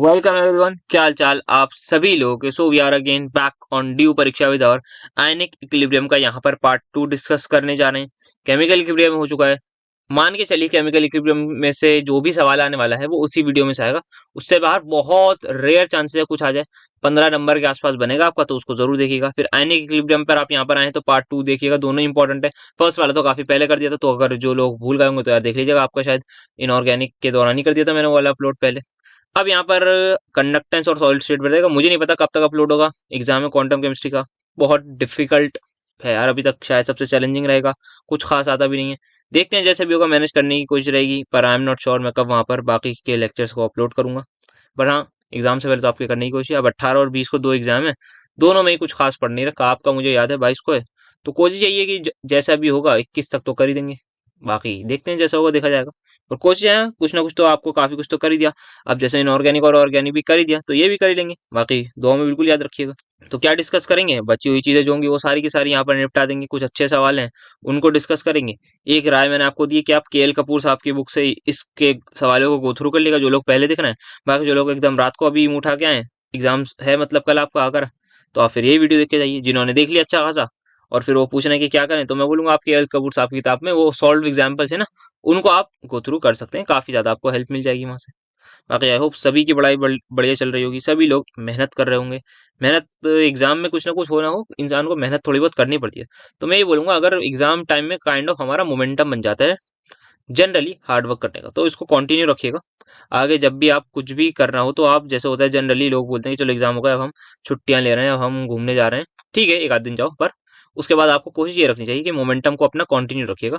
Welcome everyone, क्या हाल चाल आप सभी लोगों के। So we are again back on due परीक्षा विद और आयनिक इक्विलिब्रियम का यहाँ पर पार्ट 2 डिस्कस करने जा रहे हैं। केमिकल इक्विलिब्रियम हो चुका है। मान के चलिए केमिकल इक्विलिब्रियम में से जो भी सवाल आने वाला है वो उसी वीडियो में से आएगा। उससे बाहर बहुत रेयर चांसेस है कुछ आ जाए। 15 नंबर के आसपास बनेगा आपका, तो उसको जरूर देखिएगा। फिर आयनिक इक्विलिब्रियम पर आप यहाँ पर आए तो पार्ट 2 देखिएगा, दोनों इंपॉर्टेंट है। फर्स्ट वाला तो काफी पहले कर दिया था, तो अगर जो लोग भूल गए होंगे तो यार देख लीजिएगा, आपका शायद इनऑर्गेनिक के दौरान ही कर दिया था मैंने वो वाला अपलोड पहले। अब यहाँ पर कंडक्टेंस और सॉलिड स्टेट बताएगा, मुझे नहीं पता कब तक अपलोड होगा। एग्जाम है क्वांटम केमिस्ट्री का, बहुत डिफिकल्ट है यार, अभी तक शायद सबसे चैलेंजिंग रहेगा। कुछ खास आता भी नहीं है, देखते हैं जैसे भी होगा, मैनेज करने की कोशिश रहेगी। पर आई एम नॉट श्योर मैं कब वहाँ पर बाकी के लेक्चर्स को अपलोड करूंगा। पर हाँ, एग्जाम से पहले तो आपकी करने की कोशिश है। अब 18 और 20 को दो एग्जाम है, दोनों में ही कुछ खास पढ़ नहीं रखा। आपका मुझे याद है 22 को है, तो कोशिश यही है कि जैसा भी होगा 21 तक तो कर ही देंगे। बाकी देखते हैं जैसा होगा देखा जाएगा। और कोशिश है कुछ ना कुछ तो आपको काफी कुछ तो कर ही दिया। अब जैसे इनऑर्गेनिक और ऑर्गेनिक भी कर ही दिया, तो ये भी कर ही लेंगे। बाकी दो में बिल्कुल याद रखिएगा। तो क्या डिस्कस करेंगे, बची हुई चीजें जो होंगी वो सारी की सारी यहाँ पर निपटा देंगे। कुछ अच्छे सवाल हैं उनको डिस्कस करेंगे। एक राय मैंने आपको दी कि आप केएल कपूर साहब की बुक से इसके सवालों को गो थ्रू कर लेगा, जो लोग पहले दिख रहे हैं। बाकी जो लोग एकदम रात को अभी उठा के आए, एग्जाम है मतलब कल आपका आकर, तो आप फिर ये वीडियो देख के जाइए। जिन्होंने देख लिया अच्छा खासा और फिर वो पूछ रहे हैं कि क्या करें, तो मैं बोलूंगा आप केएल कपूर साहब की किताब में वो सॉल्व एग्जाम्पल्स है ना, उनको आप गो थ्रू कर सकते हैं। काफी ज्यादा आपको हेल्प मिल जाएगी वहां से। बाकी आई होप सभी की पढ़ाई बढ़िया चल रही होगी, सभी लोग मेहनत कर रहे होंगे। मेहनत एग्जाम में कुछ ना कुछ हो ना हो, इंसान को मेहनत थोड़ी बहुत करनी पड़ती है। तो मैं ये बोलूंगा, अगर एग्जाम टाइम में काइंड ऑफ हमारा मोमेंटम बन जाता है जनरली हार्ड वर्क करने का, तो इसको कंटिन्यू रखिएगा। आगे जब भी आप कुछ भी करना हो, तो आप जैसे होता है जनरली लोग बोलते हैं कि चलो एग्जाम हो गया, अब हम छुट्टियां ले रहे हैं, अब हम घूमने जा रहे हैं। ठीक है, एक आध दिन जाओ, पर उसके बाद आपको कोशिश ये रखनी चाहिए कि मोमेंटम को अपना कंटिन्यू रखिएगा।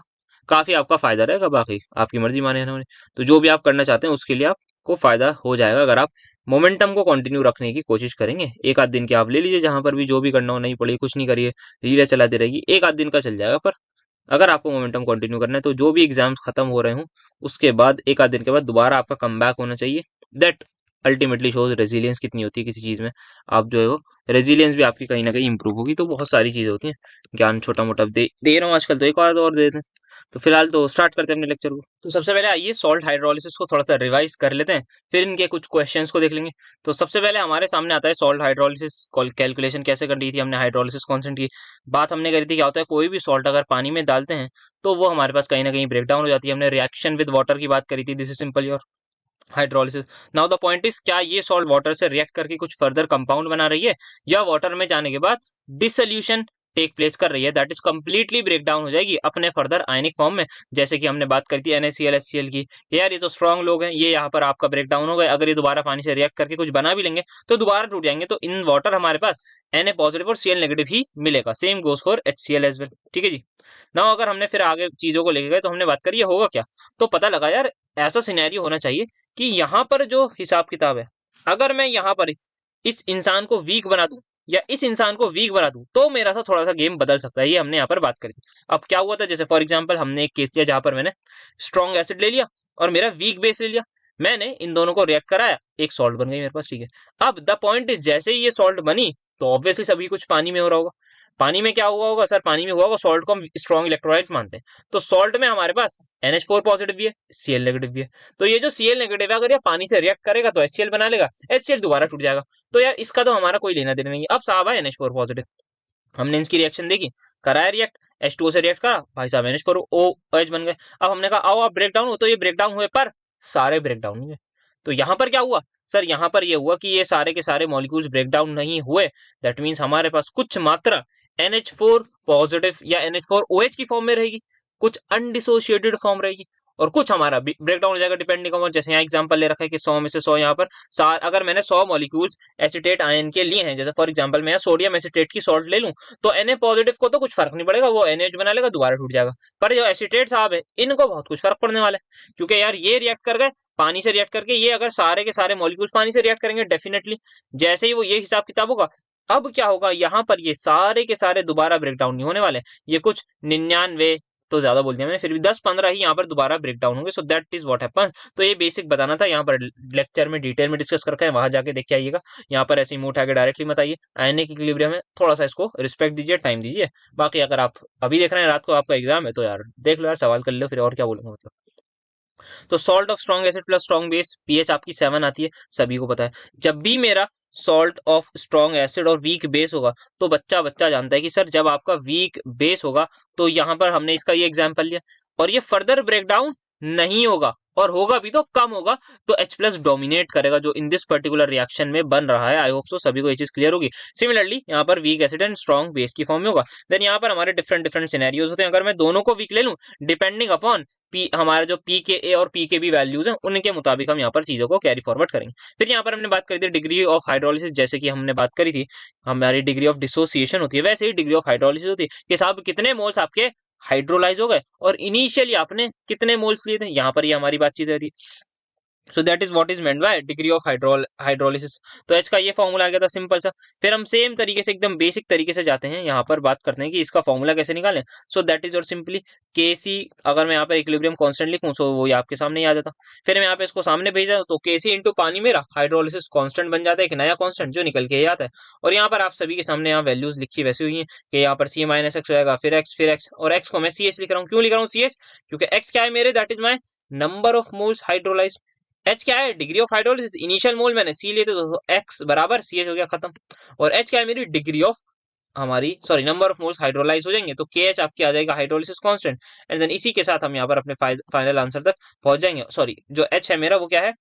काफी आपका फायदा रहेगा। बाकी आपकी मर्जी माने या ना माने, तो जो भी आप करना चाहते हैं उसके लिए आपको फायदा हो जाएगा अगर आप मोमेंटम को कंटिन्यू रखने की कोशिश करेंगे। एक आध दिन के आप ले लीजिए, जहां पर भी जो भी करना हो, नहीं पढ़िए कुछ नहीं करिए, रीलें चलाते रहेगी, एक आध दिन का चल जाएगा। पर अगर आपको मोमेंटम कंटिन्यू करना है, तो जो भी एग्जाम्स खत्म हो रहे हो उसके बाद एक आध दिन के बाद दोबारा आपका कम बैक होना चाहिए। दैट अल्टीमेटली शोज रेजिलियंस कितनी होती है किसी चीज में। आप जो है वो रेजिलियंस भी आपकी कहीं ना कहीं इंप्रूव होगी। तो बहुत सारी चीजें होती हैं, ज्ञान छोटा मोटा दे रहा हूँ आजकल, तो एक और दे दें। तो फिलहाल तो स्टार्ट करते हैं अपने लेक्चर को। तो सबसे पहले आइए सॉल्ट हाइड्रोलिसिस को थोड़ा सा रिवाइज कर लेते हैं, फिर इनके कुछ क्वेश्चंस को देख लेंगे। तो सबसे पहले हमारे सामने आता है सॉल्ट हाइड्रोलिसिस कैलकुलेशन कैसे कर ली थी हमने। हाइड्रोलिसिस कांस्टेंट की बात हमने करी थी। क्या होता है, कोई भी सॉल्ट अगर पानी में डालते हैं तो वो हमारे पास कहीं ना कहीं ब्रेक डाउन हो जाती है। हमने रिएक्शन विद वाटर की बात करी थी, this is simple your hydrolysis. Now the point is, क्या ये सॉल्ट वाटर से रिएक्ट करके कुछ फर्दर कंपाउंड बना रही है, या वाटर में जाने के बाद डिसोल्यूशन टेक प्लेस कर रही है, that is completely break down हो जाएगी अपने फर्दर आयनिक फॉर्म में। जैसे कि हमने बात करी थी NaCl HCl की। यार ये तो स्ट्रॉन्ग लोग हैं, ये यहाँ पर आपका ब्रेक डाउन हो गए। अगर ये दोबारा पानी से रिएक्ट करके कुछ बना भी लेंगे तो दोबारा टूट जाएंगे। तो इन वाटर हमारे पास Na पॉजिटिव और Cl नेगेटिव ही मिलेगा। Same goes for HCl as well. ठीक है जी। ना अगर हमने फिर आगे चीजों को लेके गए, तो हमने बात करी ये होगा क्या। तो पता लगा यार, ऐसा सिनेरियो होना चाहिए कि यहाँ पर जो हिसाब किताब है, अगर मैं यहाँ पर इस इंसान को वीक बना दूं या इस इंसान को वीक बना दूं, तो मेरा सा थोड़ा सा गेम बदल सकता है। ये हमने यहाँ पर बात करी थी। अब क्या हुआ था, जैसे फॉर एग्जांपल हमने एक केस लिया जहां पर मैंने स्ट्रॉन्ग एसिड ले लिया और मेरा वीक बेस ले लिया। मैंने इन दोनों को रिएक्ट कराया, एक सॉल्ट बन गई मेरे पास। ठीक है, अब द पॉइंट इज, जैसे ही ये सॉल्ट बनी तो ऑब्वियसली सभी कुछ पानी में हो रहा होगा। पानी में क्या हुआ होगा सर, पानी में हुआ होगा सॉल्ट को हम स्ट्रॉन्ग इलेक्ट्रोलाइट मानते हैं। तो सॉल्ट में हमारे पास NH4 पॉजिटिव भी है, Cl नेगेटिव भी है। तो ये जो Cl नेगेटिव है, अगर ये पानी से रिएक्ट करेगा तो HCl बना लेगा, HCl दोबारा टूट जाएगा। तो यार इसका तो हमारा कोई लेना देना नहीं है। अब साहब है NH4 पॉजिटिव, हमने इसकी रिएक्शन देखी, कराया रिएक्ट, H2O से रिएक्ट करा, भाई साहब NH4OH बन गए। अब हमने कहा आओ आप ब्रेक डाउन हो, तो ये ब्रेक डाउन हुए, पर सारे ब्रेक डाउन हुए। तो यहाँ पर क्या हुआ सर, यहाँ पर ये हुआ कि ये सारे के सारे मॉलिक्यूल्स ब्रेक डाउन नहीं हुए। दैट मीन्स हमारे पास कुछ मात्रा NH4 पॉजिटिव या NH4OH की फॉर्म में रहेगी, कुछ अनडिसोशिएटेड फॉर्म रहेगी, और कुछ हमारा ब्रेक डाउन हो जाएगा डिपेंडिंग ऑन, जैसे यहाँ एग्जांपल ले रखा है कि 100 में से 100 यहाँ पर अगर मैंने 100 मॉलिक्यूल्स एसिटेट आयन के लिए हैं, जैसे फॉर एग्जांपल मैं सोडियम एसिटेट की सॉल्ट ले लूं, तो Na पॉजिटिव को तो कुछ फर्क नहीं पड़ेगा, वो NaOH बना लेगा, दोबारा टूट जाएगा। पर जो एसिटेट साहब है, इनको बहुत कुछ फर्क पड़ने वाला है, क्योंकि यार ये रिएक्ट कर गए पानी से रिएक्ट करके। ये अगर सारे के सारे मॉलिक्यूल्स पानी से रिएक्ट करेंगे डेफिनेटली, जैसे ही वो ये हिसाब किताब होगा, अब क्या होगा, यहाँ पर ये सारे के सारे दोबारा ब्रेकडाउन नहीं होने वाले। ये कुछ 99 तो ज्यादा बोल दिया मैंने, फिर भी 10-15 ही यहाँ पर दोबारा ब्रेकडाउन होंगे। So that is what happens. तो ये बेसिक बताना था, यहाँ पर लेक्चर में डिटेल में डिस्कस करके वहां जाके देख के आइएगा। यहाँ पर ऐसे ही मुंह उठा के डायरेक्टली मत आइए। आयनिक इक्विलिब्रियम में थोड़ा सा इसको रिस्पेक्ट दीजिए, टाइम दीजिए। बाकी अगर आप अभी देख रहे हैं, रात को आपका एग्जाम है, तो यार देख लो यार, सवाल कर लो, फिर और क्या बोलूंगा मतलब। तो salt of strong acid plus strong base, pH आपकी 7 आती है, सभी को पता है। जब भी मेरा सॉल्ट ऑफ स्ट्रॉन्ग एसिड और वीक बेस होगा, तो बच्चा बच्चा जानता है कि सर जब आपका वीक बेस होगा, तो यहाँ पर हमने इसका ये एग्जाम्पल लिया, और ये फर्दर ब्रेकडाउन नहीं होगा, और होगा भी तो कम होगा, तो H प्लस डोमिनेट करेगा जो इन दिस पर्टिकुलर रिएक्शन में बन रहा है। आई होप सो सभी को ये चीज क्लियर होगी। सिमिलरली यहाँ पर weak acid and strong base की फॉर्म में होगा। देन यहाँ पर हमारे डिफरेंट डिफरेंट सिनेरियोज होते हैं। अगर मैं दोनों को वीक ले लूं, डिपेंडिंग अपॉन पी, हमारा जो पी के ए और पी के बी वैल्यूज हैं, उनके मुताबिक हम यहाँ पर चीजों को कैरी फॉरवर्ड करेंगे। फिर यहाँ पर हमने बात करी थी डिग्री ऑफ हाइड्रोलिसिस, जैसे कि हमने बात करी थी हमारी डिग्री ऑफ डिसोसिएशन होती है, वैसे ही डिग्री ऑफ हाइड्रोलिसिस होती है कि साहब कितने मोल्स आपके हाइड्रोलाइज हो गए और इनिशियली आपने कितने मोल्स लिए थे। यहाँ पर ये हमारी बातचीत रहती है। So that is what is meant by degree of hydrolysis. तो एच का ये फॉर्मूला आ गया था सिंपल सा। फिर हम सेम तरीके से एकदम बेसिक तरीके से जाते हैं, यहाँ पर बात करते हैं कि इसका फॉर्मूला कैसे निकालें। सो दैट इज और सिंपली के सी, अगर मैं यहाँ पर इक्विलिब्रियम कांस्टेंट लिखूं सो वो आपके सामने ही आ जाता। फिर मैं यहाँ पे इसको सामने भेजा तो के सी इंटू पानी मेरा हाइड्रोलिसिस कांस्टेंट बन जाता है, एक नया कांस्टेंट जो निकल के ही आता है। और यहाँ पर आप सभी के सामने यहाँ वैल्यूज लिखी वैसी हुई है कि यहाँ पर सी माइनस एक्स होगा, फिर एक्स, और एक्स को मैं सी एच लिख रहा हूँ। क्यों लिख रहा हूँ सी एच? क्योंकि एक्स क्या है मेरे, that is my number of moles hydrolyse. H क्या है, डिग्री ऑफ हाइड्रोलिसिस, इनिशियल मोल मैंने सी लिए थे तो एक्स बराबर सी एच हो गया, खत्म। और एच क्या है मेरी, डिग्री ऑफ हमारी sorry number of moles hydrolyse हो जाएंगे, तो के एच आपकी आ जाएगा हाइड्रोलिसिस कांस्टेंट। एंड देन इसी के साथ हम यहाँ पर अपने फाइनल आंसर तक पहुंच जाएंगे। सॉरी, जो एच है मेरा वो क्या है,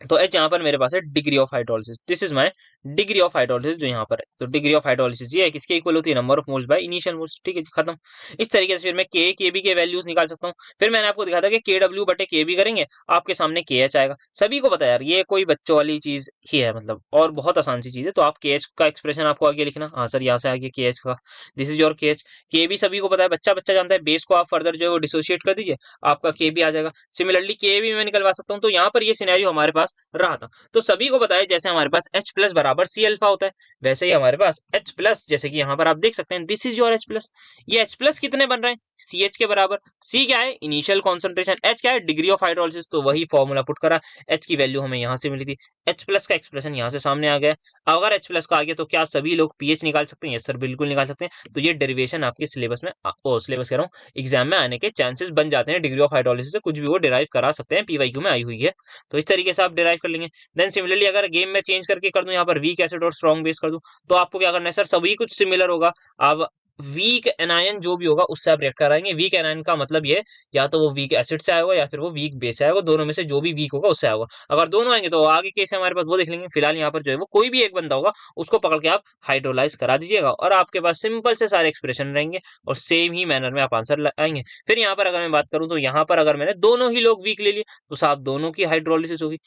तो एच यहाँ पर मेरे पास है degree of hydrolysis. This is my degree of hydrolysis जो यहाँ पर है। तो डिग्री ऑफ हाइड्रोलिसिस ये है किसके इक्वल होती है, number of moles by initial moles. ठीक है जी, खत्म। इस तरीके से फिर मैं के बी के वैल्यूज निकाल सकता हूँ। फिर मैंने आपको दिखा था कि के डब्ल्यू बटे के बी करेंगे, आपके सामने के एच आएगा। सभी को पता है यार, ये कोई बच्चों वाली चीज ही है मतलब, और बहुत आसान सी चीज है। तो आप के एच का एक्सप्रेशन आपको आगे लिखना, हाँ सर यहाँ से आगे के एच का, दिस इज योर के एच। के बी सभी को पता है, बच्चा बच्चा जानता है, बेस को आप फर्दर जो है वो डिसोशिएट कर दीजिए, आपका के बी आ जाएगा। सिमिलरली के बी मैं निकलवा सकता हूँ। तो यहाँ पर ये सिनेरियो हमारे पास रहा था। तो सभी को बताया जैसे हमारे पास H प्लस बराबर सी अल्फा होता है, वैसे ही हमारे पास H प्लस, जैसे कि यहाँ पर आप देख सकते हैं this is your H plus. ये H प्लस कितने बन रहे हैं, CH के बराबर। C क्या है, इनिशियल कॉन्सेंट्रेशन। H क्या है, डिग्री ऑफ हाइड्रोलिसिस। तो वही फॉर्मूला पुट करा, H की वैल्यू हमें यहाँ से मिली थी, H प्लस का एक्सप्रेशन यहाँ से सामने आ गया। अगर H प्लस का आ गया तो क्या सभी लोग पीएच निकाल सकते हैं? यस सर, बिल्कुल निकाल सकते हैं। तो ये डेरिवेशन आपके सिलेबस में सिलेबस कह रहा हूँ, एग्जाम में आने के चांसेस बन जाते हैं। डिग्री ऑफ हाइड्रोलिसिस से कुछ भी वो डिराइव करा सकते हैं, पीवाईक्यू में आई हुई है, तो इस तरीके से आप डिराइव कर लेंगे। देन सिमिलरली अगर गेम में चेंज करके कर दूं, यहाँ पर वीक एसिड और स्ट्रॉन्ग बेस कर दूं, तो आपको क्या करना है सर, सभी कुछ सिमिलर होगा। अब वीक एनायन जो भी होगा उससे आप रिएक्ट कराएंगे। वीक एनायन का मतलब ये, या तो वो वीक एसिड से आया होगा या फिर वो वीक बेस से आया होगा, दोनों में से जो भी वीक होगा उससे आया होगा। अगर दोनों आएंगे तो आगे केस है हमारे पास, वो देख लेंगे। फिलहाल यहाँ पर जो है वो कोई भी एक बंदा होगा, उसको पकड़ के आप हाइड्रोलाइज करा दीजिएगा और आपके पास सिंपल से सारे एक्सप्रेशन रहेंगे और सेम ही मैनर में आप आंसर लगाएंगे। फिर यहाँ पर अगर मैं बात करूं तो यहाँ पर अगर मैंने दोनों ही लोग वीक ले लिए तो साहब दोनों की हाइड्रोलिसिस होगी।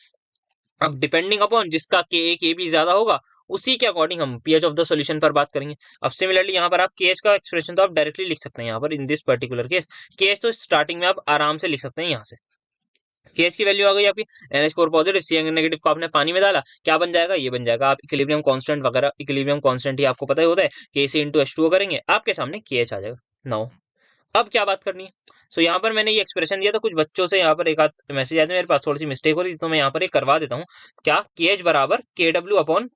अब डिपेंडिंग अपॉन जिसका के बी ज्यादा होगा, उसी के अकॉर्डिंग हम पीएच ऑफ द सॉल्यूशन पर बात करेंगे। अब सिमिलरली यहाँ पर आप केएच का एक्सप्रेशन तो आप डायरेक्टली लिख सकते हैं यहाँ पर in this particular case. KH तो स्टार्टिंग में आप आराम से लिख सकते हैं यहाँ से। केएच की वैल्यू आ गई आपकी, NH4 पॉजिटिव, Cn नेगेटिव को आपने पानी में डाला, क्या बन जाएगा, ये बन जाएगा। आप इक्विलिब्रियम कांस्टेंट वगैरह, इक्विलिब्रियम कांस्टेंट ही आपको पता ही होता है, Kc इंटू H2O करेंगे, आपके सामने केएच आ जाएगा। नाउ अब क्या बात करनी है, सो यहाँ पर मैंने ये एक्सप्रेशन दिया था, कुछ बच्चों से यहाँ पर एक आध मैसेज आया था, मेरे पास थोड़ी सी मिस्टेक हो रही थी, तो मैं यहाँ पर एक करवा देता हूँ। क्या, के एच बराबर के डब्ल्यू अपॉन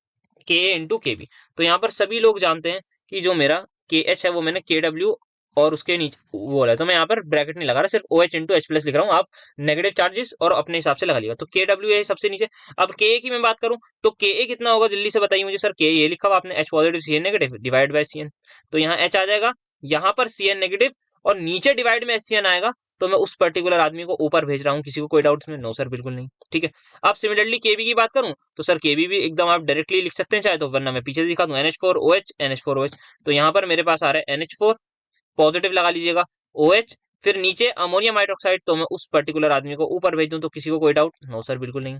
के इंटू के बी। तो यहाँ पर सभी लोग जानते हैं कि जो मेरा के एच है वो मैंने के डब्ल्यू और उसके नीचे वो बोला, तो मैं यहाँ पर ब्रैकेट नहीं लगा रहा, सिर्फ O H into H plus लिख रहा हूँ। आप नेगेटिव चार्जेस और अपने हिसाब से लगा लिएगा। तो के डब्ल्यू है सबसे नीचे। अब के ए की मैं बात करूँ तो के ए कितना होगा, जल्दी से बताइए मुझे। सर के ये लिखा हुआ आपने, H positive C N negative divide by C N, तो यहाँ एच आ जाएगा, यहाँ पर सी एन नेगेटिव और नीचे डिवाइड में एच सी एन आएगा। तो मैं उस पर्टिकुलर आदमी को ऊपर भेज रहा हूँ, किसी को कोई डाउट में? नो सर, बिल्कुल नहीं। ठीक है। अब सिमिलरली केबी की बात करूं तो सर केबी भी एकदम आप डायरेक्टली लिख सकते हैं चाहे तो, वरना मैं पीछे दिखा दूं, NH4OH NH4OH। तो यहाँ पर मेरे पास आ रहा है NH4 पॉजिटिव लगा लीजिएगा, OH, फिर नीचे अमोनियम हाइड्रोक्साइड। तो मैं उस पर्टिकुलर आदमी को ऊपर भेज दूं, तो किसी को कोई डाउट? नो सर, बिल्कुल नहीं।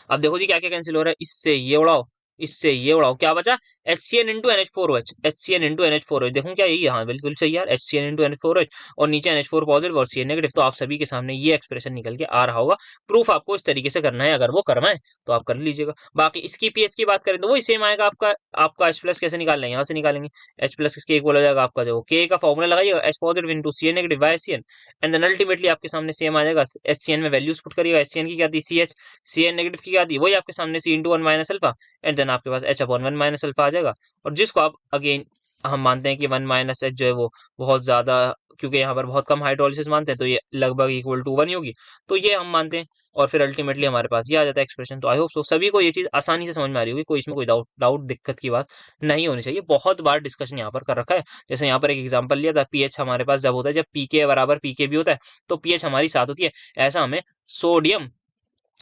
अब देखो जी क्या क्या कैंसिल हो रहा है, इससे ये उड़ाओ, इससे ये उड़ाओ, क्या बचा, HCN into NH4OH, HCN into NH4OH। देखूं क्या यही, हाँ बिल्कुल सही यार, HCN इंटू NH4OH और नीचे NH4 पॉजिटिव और CN नेगेटिव। तो आप सभी के सामने ये एक्सप्रेशन निकल के आ रहा होगा। प्रूफ आपको इस तरीके से करना है, अगर वो करवाएं तो आप कर लीजिएगा। बाकी इसकी पीएच की बात करें तो वही सेम आएगा आपका। आपका H प्लस कैसे निकालना है, यहाँ से निकालेंगे। H प्लस किसके इक्वल हो जाएगा, आपका जो K का फॉर्मूला लगाइएगा, H positive into CN negative by CN, and then ultimately आपके सामने सेम आ जाएगा। HCN में वैल्यूज पुट करिएगा, HCN की क्या थी CH, CN नेगेटिव की क्या थी, वही आपके सामने C into 1 minus alpha, and then आपके पास H अपॉन 1 माइनस अल्फा आ जाएगा। और जिसको आप अगेन हम मानते हैं कि 1 - H जो है वो बहुत ज्यादा, क्योंकि यहाँ पर बहुत कम हाइड्रोलिसिस मानते हैं तो ये लगभग इक्वल टू 1 ही होगी, तो ये हम मानते हैं। और फिर अल्टीमेटली हमारे पास ये आ जाता है एक्सप्रेशन। तो आई होप सो सभी को ये चीज आसानी से समझ में आ रही होगी, कोई इसमें कोई डाउट डाउट दिक्कत की बात नहीं होनी चाहिए। बहुत बार डिस्कशन यहाँ पर कर रखा है। जैसे यहाँ पर एक एग्जाम्पल लिया था, पीएच हमारे पास जब होता है, जब पीके बराबर पीके भी होता है, तो पीएच हमारी 7 होती है। ऐसा हमें सोडियम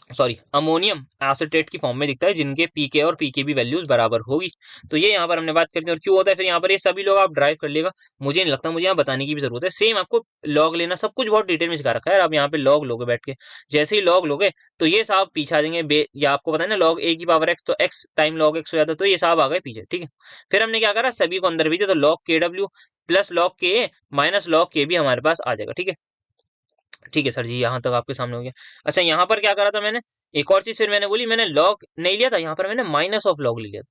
सॉरी अमोनियम एसिटेट की फॉर्म में दिखता है, जिनके पीके और पीकेबी वैल्यूज बराबर होगी। तो ये यहाँ पर हमने बात करी थी। और क्यों होता है फिर यहाँ पर, ये सभी लोग आप ड्राइव कर लेगा, मुझे नहीं लगता मुझे यहाँ बताने की भी जरूरत है। सेम आपको लॉग लेना सब कुछ बहुत डिटेल में सिखा रखा है। आप यहाँ पे लॉग लोगे बैठ के, जैसे ही लॉग लोगे तो ये साहब पीछे आ जाएंगे। या आपको पता है ना, लॉग ए की पावर एक्स, तो एक्स टाइम लॉग एक्स हो जाता है, तो ये साहब आ गए पीछे। ठीक है, फिर हमने क्या करा, सभी को अंदर भेजे, तो लॉग के डब्ल्यू प्लस लॉग के ए माइनस लॉग के भी हमारे पास आ जाएगा। ठीक है, ठीक है सर जी, यहाँ तक आपके सामने हो गया। अच्छा, यहाँ पर क्या करा था मैंने, एक और चीज फिर मैंने बोली, मैंने लॉग नहीं लिया था, यहाँ पर मैंने माइनस ऑफ लॉग ले लिया था।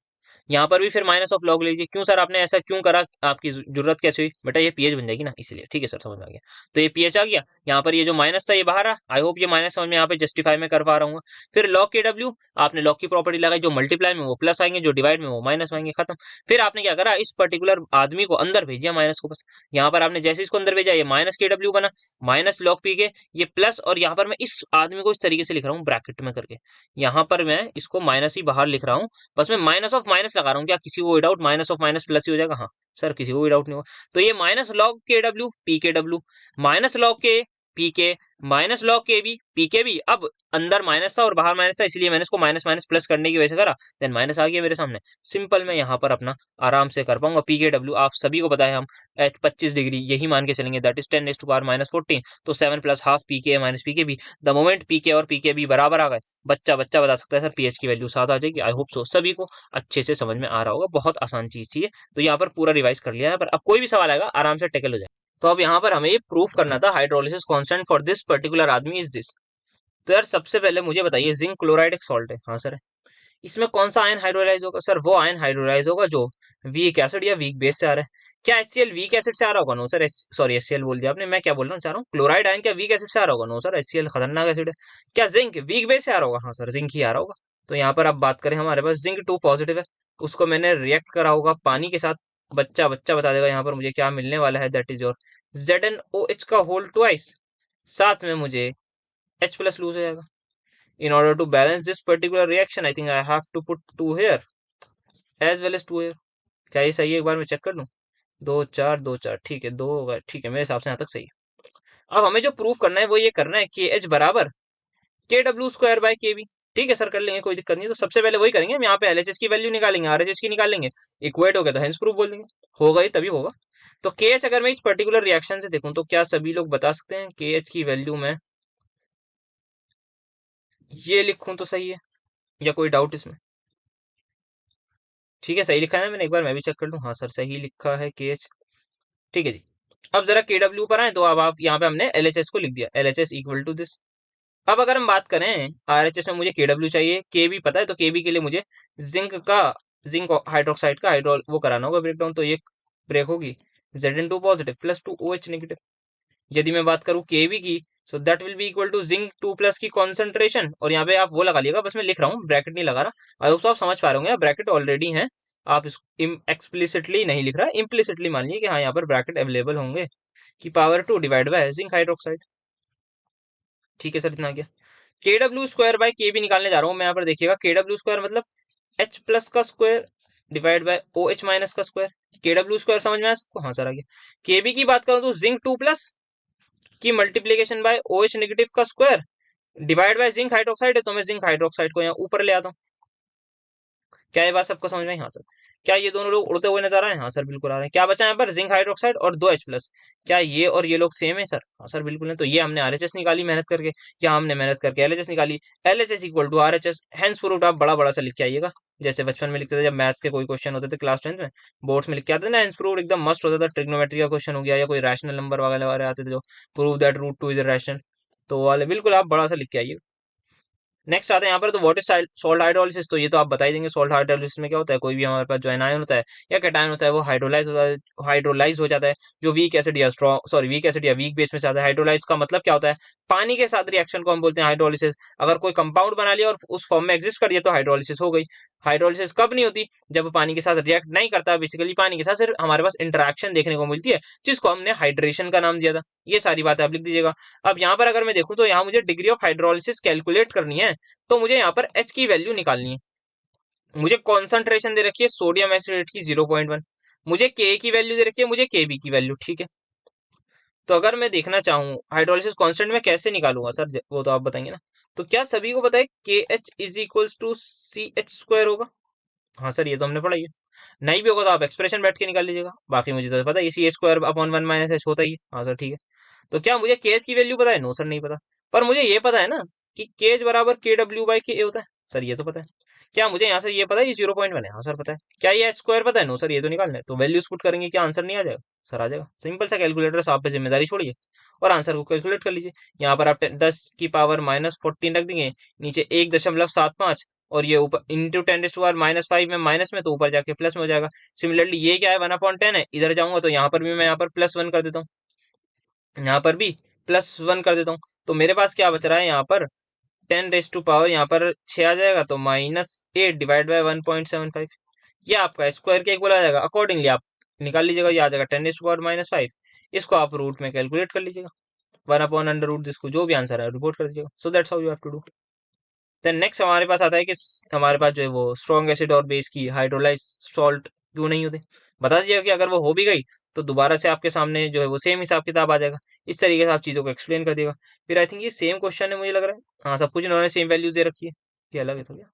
यहाँ पर भी फिर माइनस ऑफ लॉग लीजिए। क्यों सर आपने ऐसा क्यों करा, आपकी जरूरत कैसे हुई बेटा, ये पीएच बन जाएगी ना इसलिए। ठीक है सर, समझ में आ गया। तो ये पीएच आ गया, यहाँ पर ये जो माइनस था ये बाहर आ। आई होप ये माइनस समझ में यहाँ पे जस्टिफाई में कर पा रहा हूँ। फिर लॉग के डब्ल्यू, आपने लॉग की प्रॉपर्टी लगाई, जो मल्टीप्लाई में वो प्लस आएंगे, जो डिवाइड में वो माइनस आएंगे, खत्म। फिर आपने क्या करा, इस पर्टिकुलर आदमी को अंदर भेजिया माइनस को, बस। यहाँ पर आपने जैसे इसको अंदर भेजा, ये माइनस के डब्ल्यू बना, माइनस लॉग पी के, ये प्लस, और यहाँ पर मैं इस आदमी को इस तरीके से लिख रहा हूँ ब्रैकेट में करके, यहाँ पर मैं इसको माइनस ही बाहर लिख रहा हूँ, बस मैं माइनस ऑफ माइनस लगा रहा हूँ। क्या किसी को doubt, minus of minus plus ही हो जाएगा? हाँ सर, किसी को भी डाउट नहीं होगा। तो ये माइनस लॉग के डब्ल्यू पी के डब्ल्यू, माइनस लॉग के पी के, माइनस लॉग के बी पी के बी। अब अंदर माइनस था और बाहर माइनस था, इसलिए मैंने इसको माइनस माइनस प्लस करने की वजह से करा, देन माइनस आ गया मेरे सामने। सिंपल, मैं यहाँ पर अपना आराम से कर पाऊंगा। पी के डब्ल्यू आप सभी को पता है, हम एच 25 डिग्री यही मान के चलेंगे, दैट इज 10⁻⁻14। तो 7 प्लस हाफ पी के माइनस पी के बी। द मोमेंट पी के और पी के बी बराबर आ गए, बच्चा बच्चा बता सकता है सर पीएच की वैल्यू 7 आ जाएगी। आई होप सो सभी को अच्छे से समझ में आ रहा होगा, बहुत आसान चीज थी ये। तो यहाँ पर पूरा रिवाइज कर लिया है, पर अब कोई भी सवाल आएगा आराम से टेकल हो जाए। तो अब यहाँ पर हमें ये प्रूफ करना था, hydrolysis constant for this particular आदमी इज दिस। तो यार सबसे पहले मुझे बताइए, जिंक क्लोराइड एक सॉल्ट है, हाँ सर। इसमें कौन सा आयन हाइड्रोलाइज होगा? सर वो आयन हाइड्रोलाइज होगा जो वीक एसिड या वीक बेस से आ रहा है। क्या HCl वीक एसिड से आ रहा होगा? नो सर, सॉरी HCl बोल दिया आपने, मैं क्या बोल रहा हूँ चाह रहा हूँ, क्लोराइड आयन क्या वीक एसिड से आ रहा होगा? नो सर, HCl खतरनाक एसिड है। क्या जिंक वीक बेस से आ रहा होगा? हाँ सर, जिंक ही आ रहा होगा। तो यहाँ पर अब बात करें, हमारे पास जिंक 2 पॉजिटिव है, उसको मैंने रिएक्ट करा होगा पानी के साथ, बच्चा बच्चा बता देगा यहाँ पर मुझे क्या मिलने वाला है, दैट इज योर ZnOH का होल ट्वाइस, साथ में मुझे H प्लस लूज हो जाएगा। In order to balance this particular reaction, I think I have to put 2 here as well as 2 here. क्या ये सही है? एक बार मैं चेक कर लूं। 2 4 2 4, ठीक है, 2 होगा, ठीक है, मेरे हिसाब से यहाँ तक सही है। अब हमें जो प्रूफ करना है वो ये करना है कि H बराबर के डब्ल्यू स्क्वायर बाय के बी। ठीक है सर, कर लेंगे, कोई दिक्कत नहीं। तो सबसे पहले वही करेंगे, हम यहाँ पे LHS की वैल्यू निकालेंगे, RHS की निकालेंगे, इक्वेट हो गया तो हेंस प्रूफ बोल देंगे, होगा ही तभी होगा। तो KH अगर मैं इस पर्टिकुलर रिएक्शन से देखूं, तो क्या सभी लोग बता सकते हैं KH की वैल्यू में ये लिखूं तो सही है, या कोई डाउट इसमें? ठीक है, सही लिखा है ना मैंने? एक बार मैं भी चेक कर लूं। हाँ सर, सही लिखा है KH। ठीक है जी। अब जरा KW पर आए, तो अब आप यहाँ पे हमने LHS को लिख दिया, LHS इक्वल टू दिस। अब अगर हम बात करें RHS में, मुझे KW चाहिए, KB पता है, तो KB के लिए मुझे जिंक हाइड्रोक्साइड का हाइड्रो वो कराना होगा ब्रेकडाउन, तो ये ब्रेक होगी Zn2 positive plus 2OH negative. यदि मैं बात करूं केवी की, so that will be equal to zinc 2 plus की कॉन्सेंट्रेशन, और यहाँ पे आप वो लगा लिएगा, बस मैं लिख रहा हूँ, ब्रैकेट नहीं लगा रहा। आई होप आप समझ पा रहे होंगे, ब्रैकेट ऑलरेडी है, आप इसको एक्सप्लिसिटली नहीं लिख रहा, इम्प्लिसिटली मान लीजिए कि हाँ यहाँ पर ब्रैकेट अवेलेबल होंगे, कि power 2 divide by zinc hydroxide. ठीक है सर, इतना क्या, के डब्ल्यू स्क्वायर बाय के भी निकालने जा रहा हूँ मैं। यहाँ पर देखिएगा, के डब्ल्यू स्क्वायर मतलब H प्लस का square divide by OH minus का स्क्वायर। के डब्ल्यू स्क्वायर समझ में आया सबको? हाँ सर, आ गया। केबी की बात करूँ तो जिंक 2 प्लस की मल्टीप्लीकेशन बाय OH नेगेटिव का square divide by zinc hydroxide है, तो मैं जिंक हाइड्रोक्साइड को यहाँ ऊपर ले आता हूँ। क्या ये बात सबको समझ में आई? हाँ सर। क्या ये दोनों लोग उड़ते हुए नजर आ रहे हैं? हाँ सर, बिल्कुल आ रहे हैं। क्या बचा यहाँ पर? जिंक हाइड्रोक्साइड और 2H प्लस। क्या ये और ये लोग सेम है सर? हाँ सर, बिल्कुल है। तो ये हमने RHS निकाली मेहनत करके, क्या हमने मेहनत करके LHS निकाली, LHS equal to RHS, hence proved. आप बड़ा बड़ा सा लिख के आइएगा, जैसे बचपन में लिखते थे, जब मैथ्स के कोई क्वेश्चन होते थे क्लास 10th में, बोर्ड्स में लिख के आते थे ना, हेंस प्रूव्ड एकदम मस्ट होता था। ट्रिग्नोमेट्री का क्वेश्चन हो गया, या कोई रैशनल नंबर वगैरह वाले आते थे जो प्रूव दैट √2 इज रैशनल, तो वो वाले बिल्कुल आप बड़ा सा लिख के आइएगा। नेक्स्ट आते हैं यहाँ पर, तो व्हाट इज सॉल्ट हाइड्रोलिसिस, तो ये तो आप बता ही देंगे। सॉल्ट हाइड्रोलिसिस में क्या होता है, कोई भी हमारे पास जो एनायन होता है या कैटायन होता है, वो हाइड्रोलाइज हो जाता है, जो वीक एसिड या वीक एसिड या वीक बेस में से आता है। हाइड्रोलाइज का मतलब क्या होता है, पानी के साथ रिएक्शन को हम बोलते हैं हाइड्रोलिसिस। अगर कोई कंपाउंड बना लिया और उस फॉर्म में एग्जिस्ट कर दिया तो हाइड्रोलिसिस हो गई। हाइड्रोलिसिस कब नहीं होती? जब पानी के साथ रिएक्ट नहीं करता, बेसिकली पानी के साथ सिर्फ हमारे पास इंटरेक्शन देखने को मिलती है, जिसको हमने हाइड्रेशन का नाम दिया था। ये सारी बातें आप लिख दीजिएगा। अब यहाँ पर अगर मैं देखूं तो यहाँ मुझे डिग्री ऑफ हाइड्रोलिसिस कैलकुलेट करनी है, तो मुझे यहाँ पर H की वैल्यू निकालनी है। मुझे कॉन्सेंट्रेशन दे रखी है सोडियम एसिड की 0.1, मुझे के की वैल्यू दे रखी है, मुझे के बी की वैल्यू, ठीक है। तो अगर मैं देखना चाहूँ हाइड्रोलिसिस कांस्टेंट में कैसे निकालूंगा सर, वो तो आप बताएंगे ना। तो क्या सभी को पता है के H is equals to C H square होगा? हाँ सर, ये तो हमने पढ़ा ही है। नहीं भी होगा तो आप एक्सप्रेशन बैठ के निकाल लीजिएगा, बाकी मुझे तो पता है सी एच स्क्वायर अपॉन 1 - होता ही है। हाँ सर ठीक है। तो क्या मुझे के एच की वैल्यू पता है? नो सर नहीं पता। पर मुझे ये पता है ना कि के एच बराबर के डब्ल्यू बाई के ए होता है, सर ये तो पता है। क्या मुझे यहाँ से ये पता है ये 0.1 है? हाँ सर पता है। क्या ये एच स्क्वायर पता है? नो सर ये तो निकालना है। तो वैल्यूज पुट करेंगे, क्या आंसर नहीं आ जाएगा? सर आ जाएगा। सिंपल सा कैलकुलेटर, आप पे जिम्मेदारी छोड़िए और आंसर को कैलकुलेट कर लीजिए। यहाँ पर आप 10 की पावर -14 रख देंगे, नीचे 1.75 और ये ऊपर इंटू 10⁻⁻5 में माइनस में, तो ऊपर जाके प्लस में हो जाएगा। सिमिलरली ये क्या है 1/10 है, इधर जाऊंगा तो यहाँ पर भी मैं यहाँ पर +1 कर देता हूँ, यहाँ पर भी +1 कर देता हूँ। तो मेरे पास क्या बच रहा है यहाँ पर 10⁻, यहाँ पर 6 आ जाएगा, तो -8 डिवाइड बाय 1.75, ये आपका स्क्वायर के इक्वल आ जाएगा। अकॉर्डिंगली आप निकाल लीजिएगा, ये आ जाएगा 10⁻⁻5। इसको आप रूट में कैलकुलेट कर लीजिएगा, 1/√, जिसको जो भी आंसर है रिपोर्ट कर दीजिएगा। So that's how you have to do. Then next हमारे पास आता है कि हमारे पास जो है वो स्ट्रॉन्ग एसिड और बेस की हाइड्रोलाइज सॉल्ट क्यों नहीं होते, बता दीजिएगा कि अगर वो हो भी गई तो दोबारा से आपके सामने जो है वो सेम हिसाब किताब आ जाएगा। इस तरीके से आप चीज़ों को एक्सप्लेन कर दिएगा। फिर आई थिंक ये सेम क्वेश्चन है मुझे लग रहा है। हाँ, सब कुछ इन्होंने सेम वैल्यूज दे रखी है। ये अलग है तो क्या?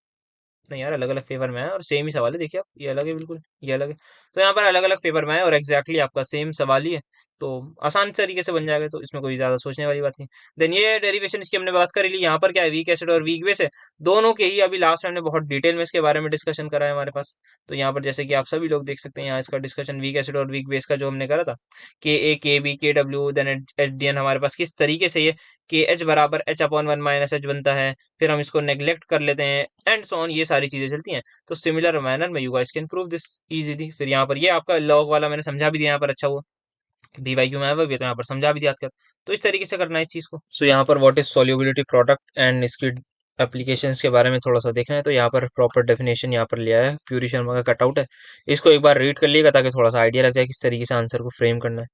नहीं यार, अलग अलग पेपर में है और सेम ही सवाल है। देखिए आप, ये अलग है बिल्कुल, ये अलग है। तो यहाँ पर अलग अलग पेपर में है और एग्जैक्टली आपका सेम सवाल ही है, तो आसान तरीके से बन जाएगा, तो इसमें कोई ज्यादा सोचने वाली बात नहीं। देन ये डेरिवेशन की हमने बात कर ली। यहाँ पर क्या है, वीक एसिड और वीक बेस है, दोनों के ही अभी लास्ट हमने बहुत डिटेल में इसके बारे में डिस्कशन करा है हमारे पास। तो यहाँ पर जैसे कि आप सभी लोग देख सकते हैं, यहाँ इसका डिस्कशन वीक एसिड और वीक बेस का जो हमने करा था, के ए K B K W then H D N, हमारे पास किस तरीके से ये के एच बराबर H/1 - H बनता है, फिर हम इसको नेग्लेक्ट कर लेते हैं एंड सो ऑन, ये सारी चीजें चलती हैं। तो सिमिलर मैनर में you guys can prove this easily. फिर यहाँ पर ये आपका लॉग वाला मैंने समझा भी दिया यहाँ पर, अच्छा हुआ BYQ में आया हुआ भी है, तो यहाँ पर समझा भी दिया कर। तो इस तरीके से करना है इस चीज को। सो यहाँ पर what is solubility product and इसकी एप्लीकेशंस के बारे में थोड़ा सा देखना है, तो यहाँ पर प्रॉपर डेफिनेशन यहाँ पर लिया है, प्यूरी शर्मा का कटआउट है। इसको एक बार रीड कर लिएगा ताकि थोड़ा सा आइडिया लग जाए किस तरीके से आंसर को फ्रेम करना है।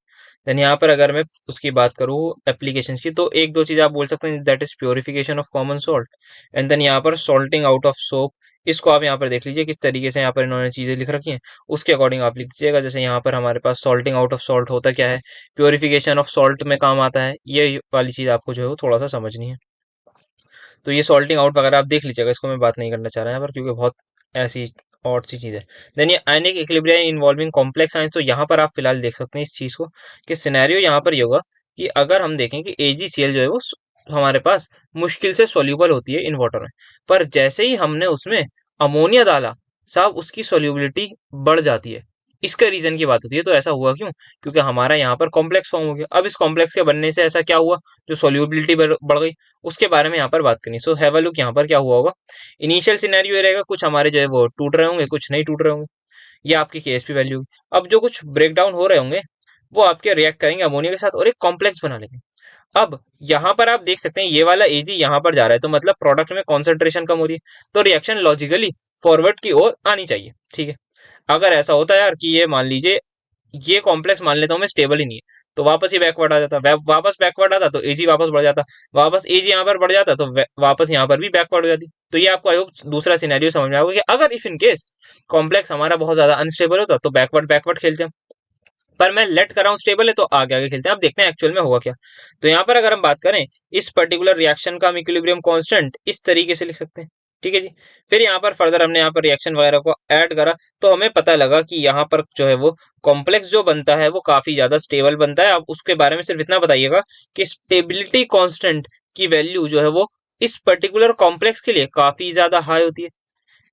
देन यहाँ पर अगर मैं उसकी बात करूँ एप्लीकेशंस की, तो एक दो चीज आप बोल सकते हैं, that is purification of common salt and then यहाँ पर सॉल्टिंग आउट ऑफ सोप। इसको आप यहाँ पर देख लीजिए किस तरीके से यहाँ पर इन्होंने चीजें लिख रखी हैं, उसके अकॉर्डिंग आप लिख दीजिएगा। जैसे यहाँ पर हमारे पास सॉल्टिंग आउट ऑफ सॉल्ट होता क्या है, प्योरिफिकेशन ऑफ सॉल्ट में काम आता है, ये वाली चीज आपको जो है वो थोड़ा सा समझनी है। तो ये सॉल्टिंग आउट वगैरह आप देख लीजिएगा, इसको मैं बात नहीं करना चाह रहा यहाँ पर क्योंकि बहुत ऐसी और सी चीज है। देन ये ionic equilibrium involving complex ions, तो यहाँ पर आप फिलहाल देख सकते हैं इस चीज को कि सिनेरियो यहाँ पर ये होगा कि अगर हम देखें कि AgCl जो है वो हमारे पास मुश्किल से सोल्यूबल होती है इन वाटर में, पर जैसे ही हमने उसमें अमोनिया डाला साहब उसकी सोल्यूबिलिटी बढ़ जाती है। इसका रीजन की बात होती है। तो ऐसा हुआ क्यों? क्योंकि हमारा यहाँ पर कॉम्प्लेक्स फॉर्म हो गया। अब इस कॉम्प्लेक्स के बनने से ऐसा क्या हुआ, जो सोल्यूबिलिटी बढ़ गई, उसके बारे में यहाँ पर बात करनी। सो हैव अ लुक यहाँ पर क्या हुआ होगा। इनिशियल सिनेरियो ये रहेगा, कुछ हमारे जो है वो टूट रहे होंगे, कुछ नहीं टूट रहे होंगे, ये आपकी KSP वैल्यू होगी। अब जो कुछ ब्रेक डाउन हो रहे होंगे वो आपके रिएक्ट करेंगे अमोनिया के साथ और एक कॉम्प्लेक्स बना लेंगे। अब यहाँ पर आप देख सकते हैं ये वाला Ag यहाँ पर जा रहा है, तो मतलब प्रोडक्ट में कॉन्सेंट्रेशन कम हो रही है, तो रिएक्शन लॉजिकली फॉरवर्ड की ओर आनी चाहिए, ठीक है। अगर ऐसा होता है यार कि ये मान लीजिए ये कॉम्प्लेक्स मान लेता हूँ मैं स्टेबल ही नहीं है, तो वापस ये बैकवर्ड आ जाता, वापस बैकवर्ड आता तो Ag वापस बढ़ जाता, वापस Ag यहाँ पर बढ़ जाता तो वापस यहाँ पर भी बैकवर्ड हो जाती। तो ये आपको आई होप दूसरा सिनेरियो समझ में आएगा कि अगर इफ इन केस कॉम्प्लेक्स हमारा बहुत ज्यादा अनस्टेबल होता तो बैकवर्ड बैकवर्ड खेलते हैं, पर मैं लेट कर रहा हूँ स्टेबल है तो आगे आगे खेलते हैं। अब देखते हैं एक्चुअल में होगा क्या। तो यहाँ पर अगर हम बात करें इस पर्टिकुलर रिएक्शन का हम इक्विलिब्रियम कांस्टेंट इस तरीके से लिख सकते हैं, ठीक है जी। फिर यहाँ पर फर्दर हमने यहाँ पर रिएक्शन वगैरह को ऐड करा, तो हमें पता लगा कि यहाँ पर जो है वो कॉम्प्लेक्स जो बनता है वो काफी ज्यादा स्टेबल बनता है। अब उसके बारे में सिर्फ इतना बताइएगा कि स्टेबिलिटी कांस्टेंट की वैल्यू जो है वो इस पर्टिकुलर कॉम्प्लेक्स के लिए काफी ज्यादा हाई होती है,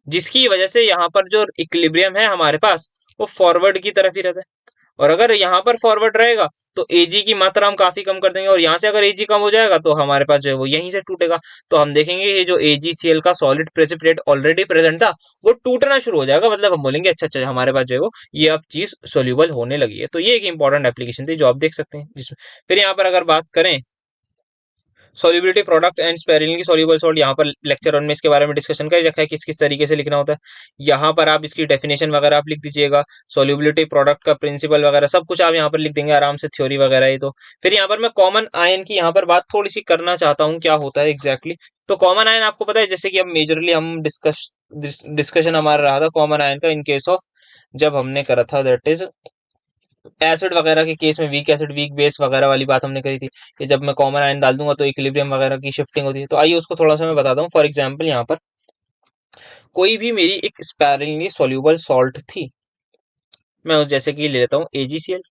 जिसकी वजह से यहाँ पर जो इक्विलिब्रियम है हमारे पास वो फॉरवर्ड की तरफ ही रहता है। और अगर यहाँ पर फॉरवर्ड रहेगा तो Ag की मात्रा हम काफी कम कर देंगे, और यहाँ से अगर Ag कम हो जाएगा तो हमारे पास जो है वो यहीं से टूटेगा। तो हम देखेंगे ये जो AgCl का सॉलिड प्रेसिपिटेट ऑलरेडी प्रेजेंट था वो टूटना शुरू हो जाएगा, मतलब हम बोलेंगे अच्छा अच्छा हमारे पास जो है वो ये अब चीज सोल्यूबल होने लगी है। तो ये एक इंपॉर्टेंट एप्लीकेशन थी जो आप देख सकते हैं जिसमें। फिर यहाँ पर अगर बात करें solubility product and sparingly soluble salt, यहाँ पर लेक्चर 1 में इसके बारे में डिस्कशन कर रखा है किस किस तरीके से लिखना होता है। यहाँ पर आप इसकी डेफिनेशन वगैरह आप लिख दीजिएगा, सॉल्युबिलिटी प्रोडक्ट का प्रिंसिपल वगैरह सब कुछ आप यहाँ पर लिख देंगे आराम से, थ्योरी वगैरह है तो। फिर यहाँ पर मैं कॉमन आयन की यहाँ पर बात थोड़ी सी करना चाहता हूँ, क्या होता है एग्जैक्टली। तो कॉमन आयन आपको पता है, जैसे कि अब मेजरली हम डिस्कशन हमारा रहा था कॉमन आयन का इन केस ऑफ, जब हमने करा था दैट इज एसिड वगैरह के केस में, वीक एसिड वीक बेस वगैरह वाली बात हमने करी थी कि जब मैं कॉमन आयन डाल दूंगा तो इक्विलिब्रियम वगैरह की शिफ्टिंग होती है। तो आइए उसको थोड़ा सा मैं बताता हूँ। फॉर एग्जांपल यहाँ पर कोई भी मेरी एक स्पैरलिंगली सॉल्यूबल सॉल्ट थी, मैं उस जैसे कि ले लेता हूँ AgCl।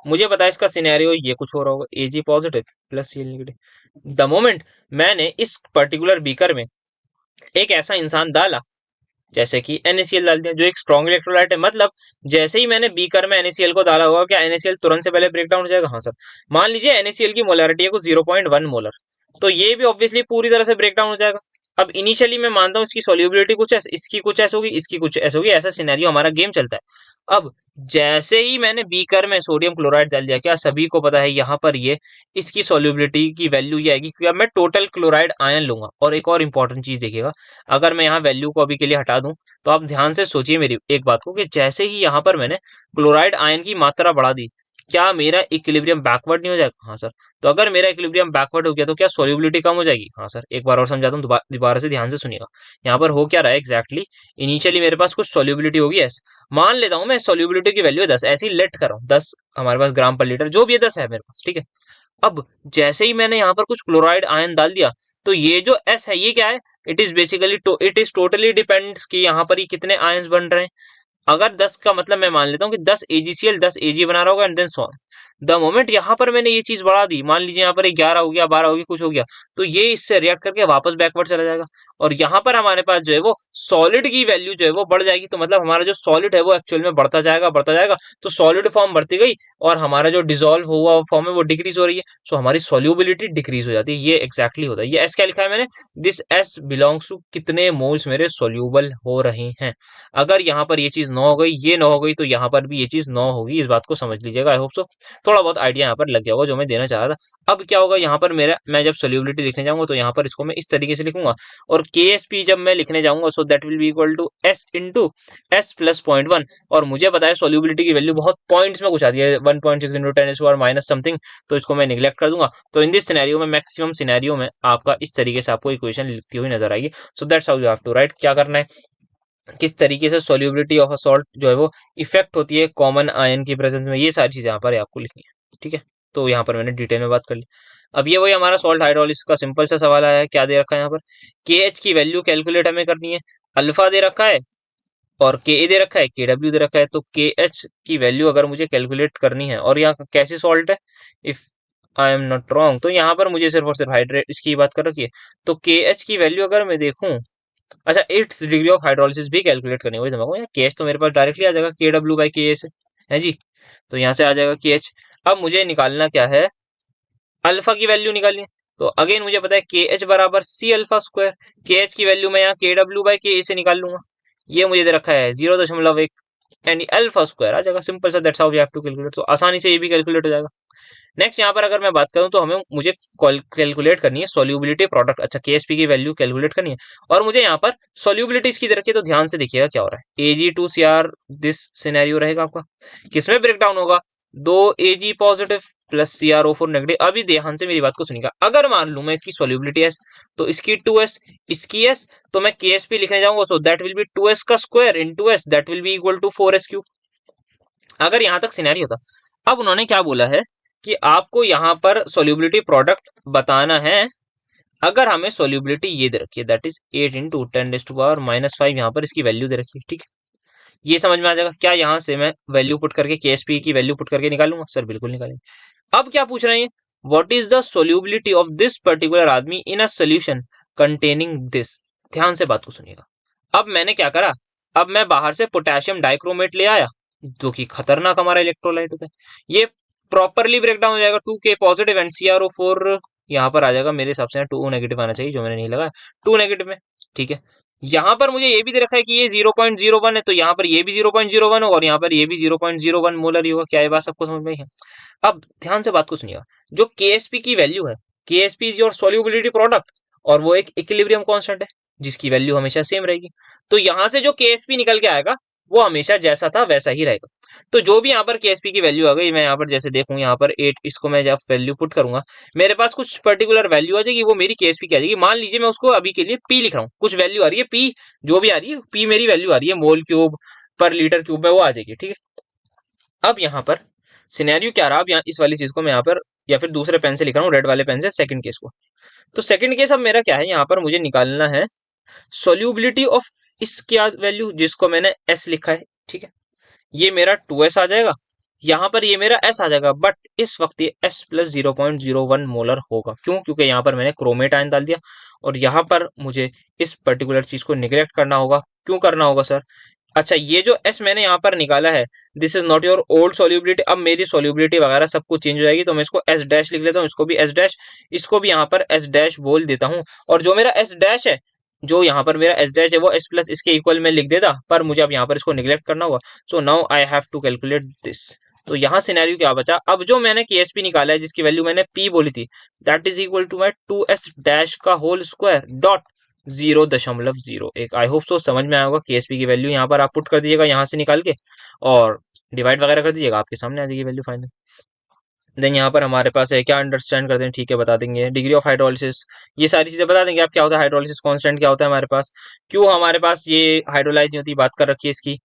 मुझे पता है इसका सिनेरियो ये कुछ हो रहा होगा, Ag positive plus Cl negative. The moment मैंने इस पर्टिकुलर बीकर में एक ऐसा इंसान डाला, जैसे कि NaCl डाल दिया जो एक स्ट्रॉन्ग इलेक्ट्रोलाइट है, मतलब जैसे ही मैंने बीकर में NaCl को डाला होगा, क्या NaCl तुरंत से पहले ब्रेक डाउन हो जाएगा? हाँ सर। मान लीजिए NaCl की मोलरिटी है कुछ 0.1 मोलर, तो ये भी ऑब्वियसली पूरी तरह से ब्रेक डाउन हो जाएगा। अब इनिशियली मैं मानता हूँ इसकी सॉल्युबिलिटी कुछ ऐसे, इसकी कुछ ऐसे होगी, इसकी कुछ ऐसे होगी, ऐसा सिनेरियो हमारा गेम चलता है। अब जैसे ही मैंने बीकर में सोडियम क्लोराइड डाल दिया, क्या सभी को पता है यहाँ पर ये इसकी सॉल्युबिलिटी की वैल्यू ये आएगी, क्योंकि अब मैं टोटल क्लोराइड आयन लूंगा। और एक और इंपॉर्टेंट चीज देखिएगा, अगर मैं यहाँ वैल्यू को अभी के लिए हटा दूं, तो आप ध्यान से सोचिए मेरी एक बात को, कि जैसे ही यहाँ पर मैंने क्लोराइड आयन की मात्रा बढ़ा दी, क्या मेरा इक्विलिब्रियम बैकवर्ड नहीं हो जाएगा? हाँ सर। तो अगर मेरा इक्विलिब्रियम बैकवर्ड हो गया तो क्या सॉल्युबिलिटी कम हो जाएगी? हाँ सर। एक बार और समझाता हूँ, दोबारा से ध्यान से सुनिएगा। यहाँ पर हो क्या रहा है एग्जैक्टली, इनिशियली मेरे पास कुछ सॉल्युबिलिटी होगी एस, मान लेता हूँ मैं सॉल्युबिलिटी की वैल्यू है 10, ऐसी लेट कर रहा हूँ 10, हमारे पास ग्राम पर लीटर जो भी है 10 है मेरे पास, ठीक है। अब जैसे ही मैंने यहाँ पर कुछ क्लोराइड आयन डाल दिया, तो ये जो एस है ये क्या है? It is basically it is totally depends कि यहाँ पर ये कितने आयंस बन रहे हैं। अगर 10 का मतलब मैं मान लेता हूँ कि 10 AgCl 10 Ag बना रहा होगा and then so on. The moment यहाँ पर मैंने ये चीज बढ़ा दी, मान लीजिए यहाँ पर 11 हो गया, 12 हो गया, कुछ हो गया, तो ये इससे रिएक्ट करके वापस बैकवर्ड चला जाएगा। और यहाँ पर हमारे पास जो है वो सॉलिड की वैल्यू जो है वो बढ़ जाएगी। तो मतलब हमारा जो सॉलिड है वो एक्चुअल में बढ़ता जाएगा, बढ़ता जाएगा। तो सॉलिड फॉर्म बढ़ती गई और हमारा जो डिसॉल्व हुआ फॉर्म है वो डिक्रीज हो रही है, सो हमारी सॉल्युबिलिटी डिक्रीज हो जाती है। ये एक्जैक्टली होता है। ये एस क्या लिखा है मैंने, दिस एस बिलोंग्स टू कितने मोल्स मेरे सोल्यूबल हो रहे हैं। अगर यहाँ पर ये चीज 9 हो गई, ये 9 हो गई, तो यहाँ पर भी ये चीज 9 होगी। इस बात को समझ लीजिएगा। आई होप सो थोड़ा बहुत आइडिया यहाँ पर लग गया होगा जो मैं देना चाह रहा था। अब क्या होगा यहाँ पर मेरा, मैं जब सोल्यूबिलिटी लिखने जाऊंगा तो यहाँ पर इसको मैं इस तरीके से लिखूंगा, और KSP जब मैं लिखने जाऊंगा so that will be equal to S into S plus 0.1। और मुझे पता है सोल्यूबिलिटी की वैल्यू बहुत पॉइंट्स में कुछ आती है, 1.6 इंटू 10 माइनस समथिंग, तो इसको मैं निगलेक्ट कर दूंगा। तो इन दिस सिनेरियो में, मैक्सिमम सिनेरियो में आपका इस तरीके से आपको इक्वेशन लिखती हुई नजर आएगी। So that's how you have to write. क्या करना है, किस तरीके से सॉल्युबिलिटी ऑफ अ सॉल्ट जो है वो इफेक्ट होती है कॉमन आयन की प्रेजेंस में, ये सारी चीजें यहाँ पर आपको लिखनी है, ठीक है। तो यहाँ पर मैंने डिटेल में बात कर ली। अब ये वही हमारा सॉल्ट हाइड्रोलिसिस का सिंपल सा सवाल आया है। क्या दे रखा है यहाँ पर, KH की वैल्यू कैलकुलेट हमें करनी है, अल्फा दे रखा है और Ka दे रखा है, KW दे रखा है। तो KH की वैल्यू अगर मुझे कैलकुलेट करनी है, और यहाँ कैसी सॉल्ट है, if I am not wrong, तो यहाँ पर मुझे सिर्फ और सिर्फ हाइड्रेट इसकी बात कर रखी है। तो KH की वैल्यू अगर मैं देखूं, अच्छा इट्स डिग्री ऑफ हाइड्रोलिसिस भी कैलकुलेट करनी होगी दिमाग में। यार केएच तो मेरे पास डायरेक्टली आ जाएगा, KW/Ka से है जी, तो यहाँ से आ जाएगा KH। अब मुझे निकालना क्या है, अल्फा की वैल्यू निकालनी है। तो अगेन मुझे पता है KH बराबर C अल्फा स्क्वायर, KH की वैल्यू मैं यहाँ KW/Ka से निकाल लूंगा। ये मुझे दे रखा है 0.1 यानी अल्फा स्क्वायर आ जाएगा। सिंपल सा, that's how we have to calculate. तो आसानी से ये भी कैलकुलेट हो जाएगा। नेक्स्ट यहाँ पर अगर मैं बात करूं तो मुझे कैलकुलेट करनी है सोल्यूबिलिटी प्रोडक्ट। अच्छा KSP की वैल्यू कैलकुलेट करनी है, और मुझे यहाँ पर सोल्यूबिलिटी इसकी दे रखी है। तो ध्यान से देखिएगा क्या हो रहा है, Ag2Cr दिस सिनेरियो रहेगा आपका, किसमें ब्रेक डाउन होगा, 2Ag positive plus CrO4 negative. अभी ध्यान से मेरी बात को सुनिएगा, अगर मान लू मैं इसकी सोल्यूबिलिटी S, तो इसकी 2S, इसकी S, तो मैं KSP लिखने जाऊंगा, so that will be 2S का square into S, that will be equal to 4S3। अगर यहां तक सिनेरियो था। अब उन्होंने क्या बोला है कि आपको यहां पर सोल्यूबिलिटी प्रोडक्ट बताना है। अगर हमें सोल्यूबिलिटी ये दे रखी है, दैट इज 8 इंटू 10⁻⁻5, यहाँ पर इसकी वैल्यू दे रखी है, ठीक है। ये समझ में आ जाएगा। क्या यहाँ से मैं वैल्यू पुट करके KSP की वैल्यू पुट करके निकालूंगा? सर बिल्कुल निकालेंगे। अब क्या पूछ रहे हैं, what is the solubility of this particular आदमी इन अ सोल्यूशन कंटेनिंग दिस। ध्यान से बात को सुनिएगा। अब मैंने क्या करा, अब मैं बाहर से पोटेशियम डाइक्रोमेट ले आया, जो कि खतरनाक हमारा इलेक्ट्रोलाइट होता है। ये प्रॉपरली ब्रेक डाउन हो जाएगा, 2K पॉजिटिव एंड CrO4 यहाँ पर आ जाएगा। मेरे हिसाब से 2 नेगेटिव आना चाहिए, जो मैंने नहीं लगाया, 2 नेगेटिव में, ठीक है। यहाँ पर मुझे ये भी दे रखा है कि ये 0.01 है, तो यहाँ पर ये भी 0.01 होगा और यहाँ पर ये भी 0.01 मोलर ही होगा। क्या ये बात सबको समझ में आई है? अब ध्यान से बात को सुनिएगा, जो KSP की वैल्यू है KSP is your solubility product और वो एक इक्विलिब्रियम कांस्टेंट है जिसकी वैल्यू हमेशा सेम रहेगी। तो यहां से जो KSP निकल के आएगा वो हमेशा जैसा था वैसा ही रहेगा। तो जो भी यहाँ पर KSP की वैल्यू आ गई, मैं यहाँ पर जैसे देखूँ यहाँ पर 8, इसको मैं जब वैल्यू पुट करूंगा मेरे पास कुछ पर्टिकुलर वैल्यू आ जाएगी, वो मेरी KSP की आ जाएगी। मान लीजिए मैं उसको अभी के लिए P लिख रहा हूँ, कुछ वैल्यू आ रही है P, जो भी आ रही है P मेरी वैल्यू आ रही है मोल क्यूब पर लीटर क्यूब में, वो आ जाएगी। ठीक है, अब यहाँ पर सिनेरियो क्या रहा, अब यहाँ इस वाली चीज को मैं यहाँ पर या फिर दूसरे पेन से लिख रहा हूँ, रेड वाले पेन से, सेकंड केस को। तो सेकंड केस अब मेरा क्या है, यहाँ पर मुझे निकालना है सोल्यूबिलिटी ऑफ इसकी वैल्यू जिसको मैंने S लिखा है। ठीक है, ये मेरा 2S आ जाएगा, यहाँ पर ये मेरा S आ जाएगा, बट इस वक्त ये S प्लस 0.01 मोलर होगा। क्यों? क्योंकि यहाँ पर मैंने क्रोमेट आयन डाल दिया और यहाँ पर मुझे इस पर्टिकुलर चीज को निगलेक्ट करना होगा। क्यों करना होगा सर? अच्छा, ये जो S मैंने यहाँ पर निकाला है, this is not your old solubility. अब मेरी सोल्यूबिलिटी वगैरह सब कुछ चेंज हो जाएगी, तो मैं इसको S डैश लिख लेता हूँ, इसको भी S डैश, इसको भी यहाँ पर S डैश बोल देता हूँ। और जो मेरा S डैश है, जो यहाँ पर मेरा S डैश है, वो S प्लस इसके इक्वल में लिख देता, पर मुझे अब यहाँ पर इसको निगलेक्ट करना होगा। So now I have to calculate this. तो यहाँ सिनेरियो क्या बचा, अब जो मैंने KSP निकाला है जिसकी वैल्यू मैंने P बोली थी, that is equal to my 2S dash का whole square dot 0.01। I hope so समझ में आया होगा। KSP की वैल्यू यहाँ पर आप पुट कर दीजिएगा यहाँ से निकाल के और डिवाइड वगैरह कर दीजिएगा, आपके सामने आ जाएगी वैल्यू फाइनल। देन यहाँ पर हमारे पास है, क्या अंडरस्टैंड करते हैं, ठीक है बता देंगे, डिग्री ऑफ हाइड्रोलिसिस, ये सारी चीजें बता देंगे आप, क्या होता है हाइड्रोलिसिस कांस्टेंट, क्या होता है हमारे पास, क्यों हमारे पास ये हाइड्रोलाइज नहीं होती, बात कर रखी है इसकी।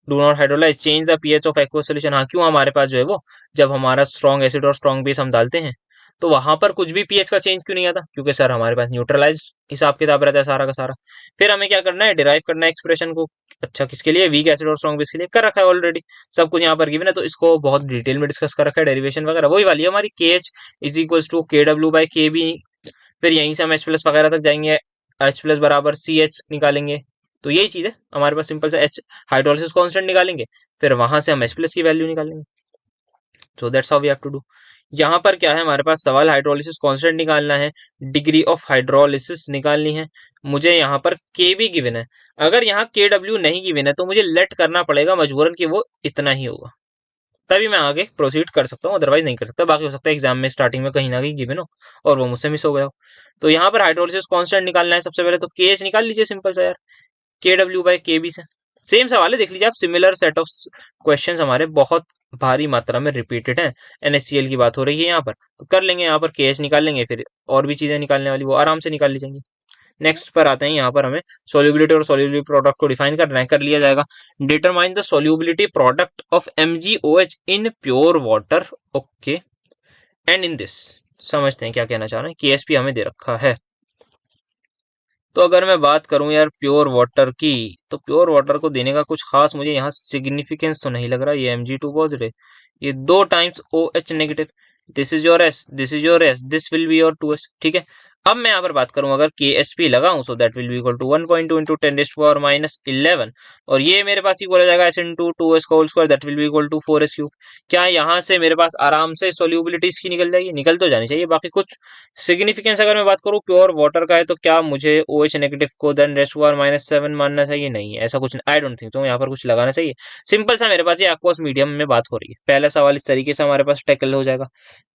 Do not hydrolyse, change the pH of aqueous solution, हाँ क्यों हमारे पास जो है वो, जब हमारा स्ट्रॉन्ग एसिड और स्ट्रॉन्ग बेस हम डालते हैं तो वहां पर कुछ भी पीएच का चेंज क्यों नहीं आता, क्योंकि सर हमारे पास न्यूट्रलाइज हिसाब किताब रहता है सारा का सारा। फिर हमें क्या करना है, डिराइव करना है एक्सप्रेशन को। अच्छा, किसके लिए, वीक एसिड और स्ट्रॉन्ग बेस के लिए कर रखा है ऑलरेडी, सब कुछ यहाँ पर गिवन है, तो इसको बहुत डिटेल में डिस्कस कर रखा है, डेरिवेशन वगैरह वही वाली है हमारी, के H is equal to KW/KB। फिर यहीं से हम H प्लस वगैरह तक जाएंगे, H प्लस बराबर CH निकालेंगे। तो यही चीज है हमारे पास, सिंपल सा H हाइड्रोलिसिस कांस्टेंट निकालेंगे, फिर वहां से हम H प्लस की वैल्यू निकालेंगे। So that's how we have to do. यहाँ पर क्या है हमारे पास सवाल, हाइड्रोलिसिस कांस्टेंट निकालना है, डिग्री ऑफ हाइड्रोलिसिस निकालनी है, मुझे यहाँ पर के भी गिवन है। अगर यहाँ KW नहीं गिवन है तो मुझे लेट करना पड़ेगा मजबूरन कि वो इतना ही होगा, तभी मैं आगे प्रोसीड कर सकता हूँ, अदरवाइज नहीं कर सकता। बाकी हो सकता है एग्जाम में स्टार्टिंग में कहीं ना कहीं गिवन हो और वो मुझसे मिस हो गया हो। तो यहाँ पर हाइड्रोलिसिस कांस्टेंट निकालना है, सबसे पहले तो KH निकाल लीजिए सिंपल सा यार, KW/KB से। सेम सवाल है, देख लीजिए आप, सिमिलर सेट ऑफ क्वेश्चंस हमारे बहुत भारी मात्रा में रिपीटेड हैं, NaCl की बात हो रही है यहाँ पर, तो कर लेंगे यहाँ पर KH निकाल लेंगे, फिर और भी चीजें निकालने वाली वो आराम से निकाल ली जाएंगी। नेक्स्ट पर आते हैं, यहाँ पर हमें सोल्यूबिलिटी और सोल्यूबिलिटी प्रोडक्ट को डिफाइन करना है, कर लिया जाएगा। Determine the solubility product of MgOH in pure water, okay, and in this. समझते हैं क्या कहना चाह रहे हैं, KSP हमें दे रखा है। तो अगर मैं बात करूं यार प्योर वाटर की, तो प्योर वाटर को देने का कुछ खास मुझे यहाँ सिग्निफिकेंस तो नहीं लग रहा। ये Mg2 पॉजिटिव, ये 2 times OH negative, this is your S, this is your S, this will be your 2S। ठीक है, अब मैं यहाँ पर बात करूं, अगर KSP लगाऊं, so that will be equal to 1.2 into 10⁻11, और ये मेरे पास इक्वल हो जाएगा S इंटू 2S का whole square, that will be equal to 4S cube. क्या यहाँ से मेरे पास आराम से सोल्यूबिलिटीज की निकल जाएगी, निकल तो जानी चाहिए। बाकी कुछ सिग्निफिकेंस अगर मैं बात करूँ प्योर वाटर का है, तो क्या मुझे OH नेगेटिव को देन -7 मानना चाहिए, नहीं ऐसा कुछ, आई डोंट थिंक, तो यहाँ पर कुछ लगाना चाहिए। सिंपल सा मेरे पास ये एक्वस मीडियम में बात हो रही है, पहला सवाल इस तरीके से हमारे पास टैकल हो जाएगा।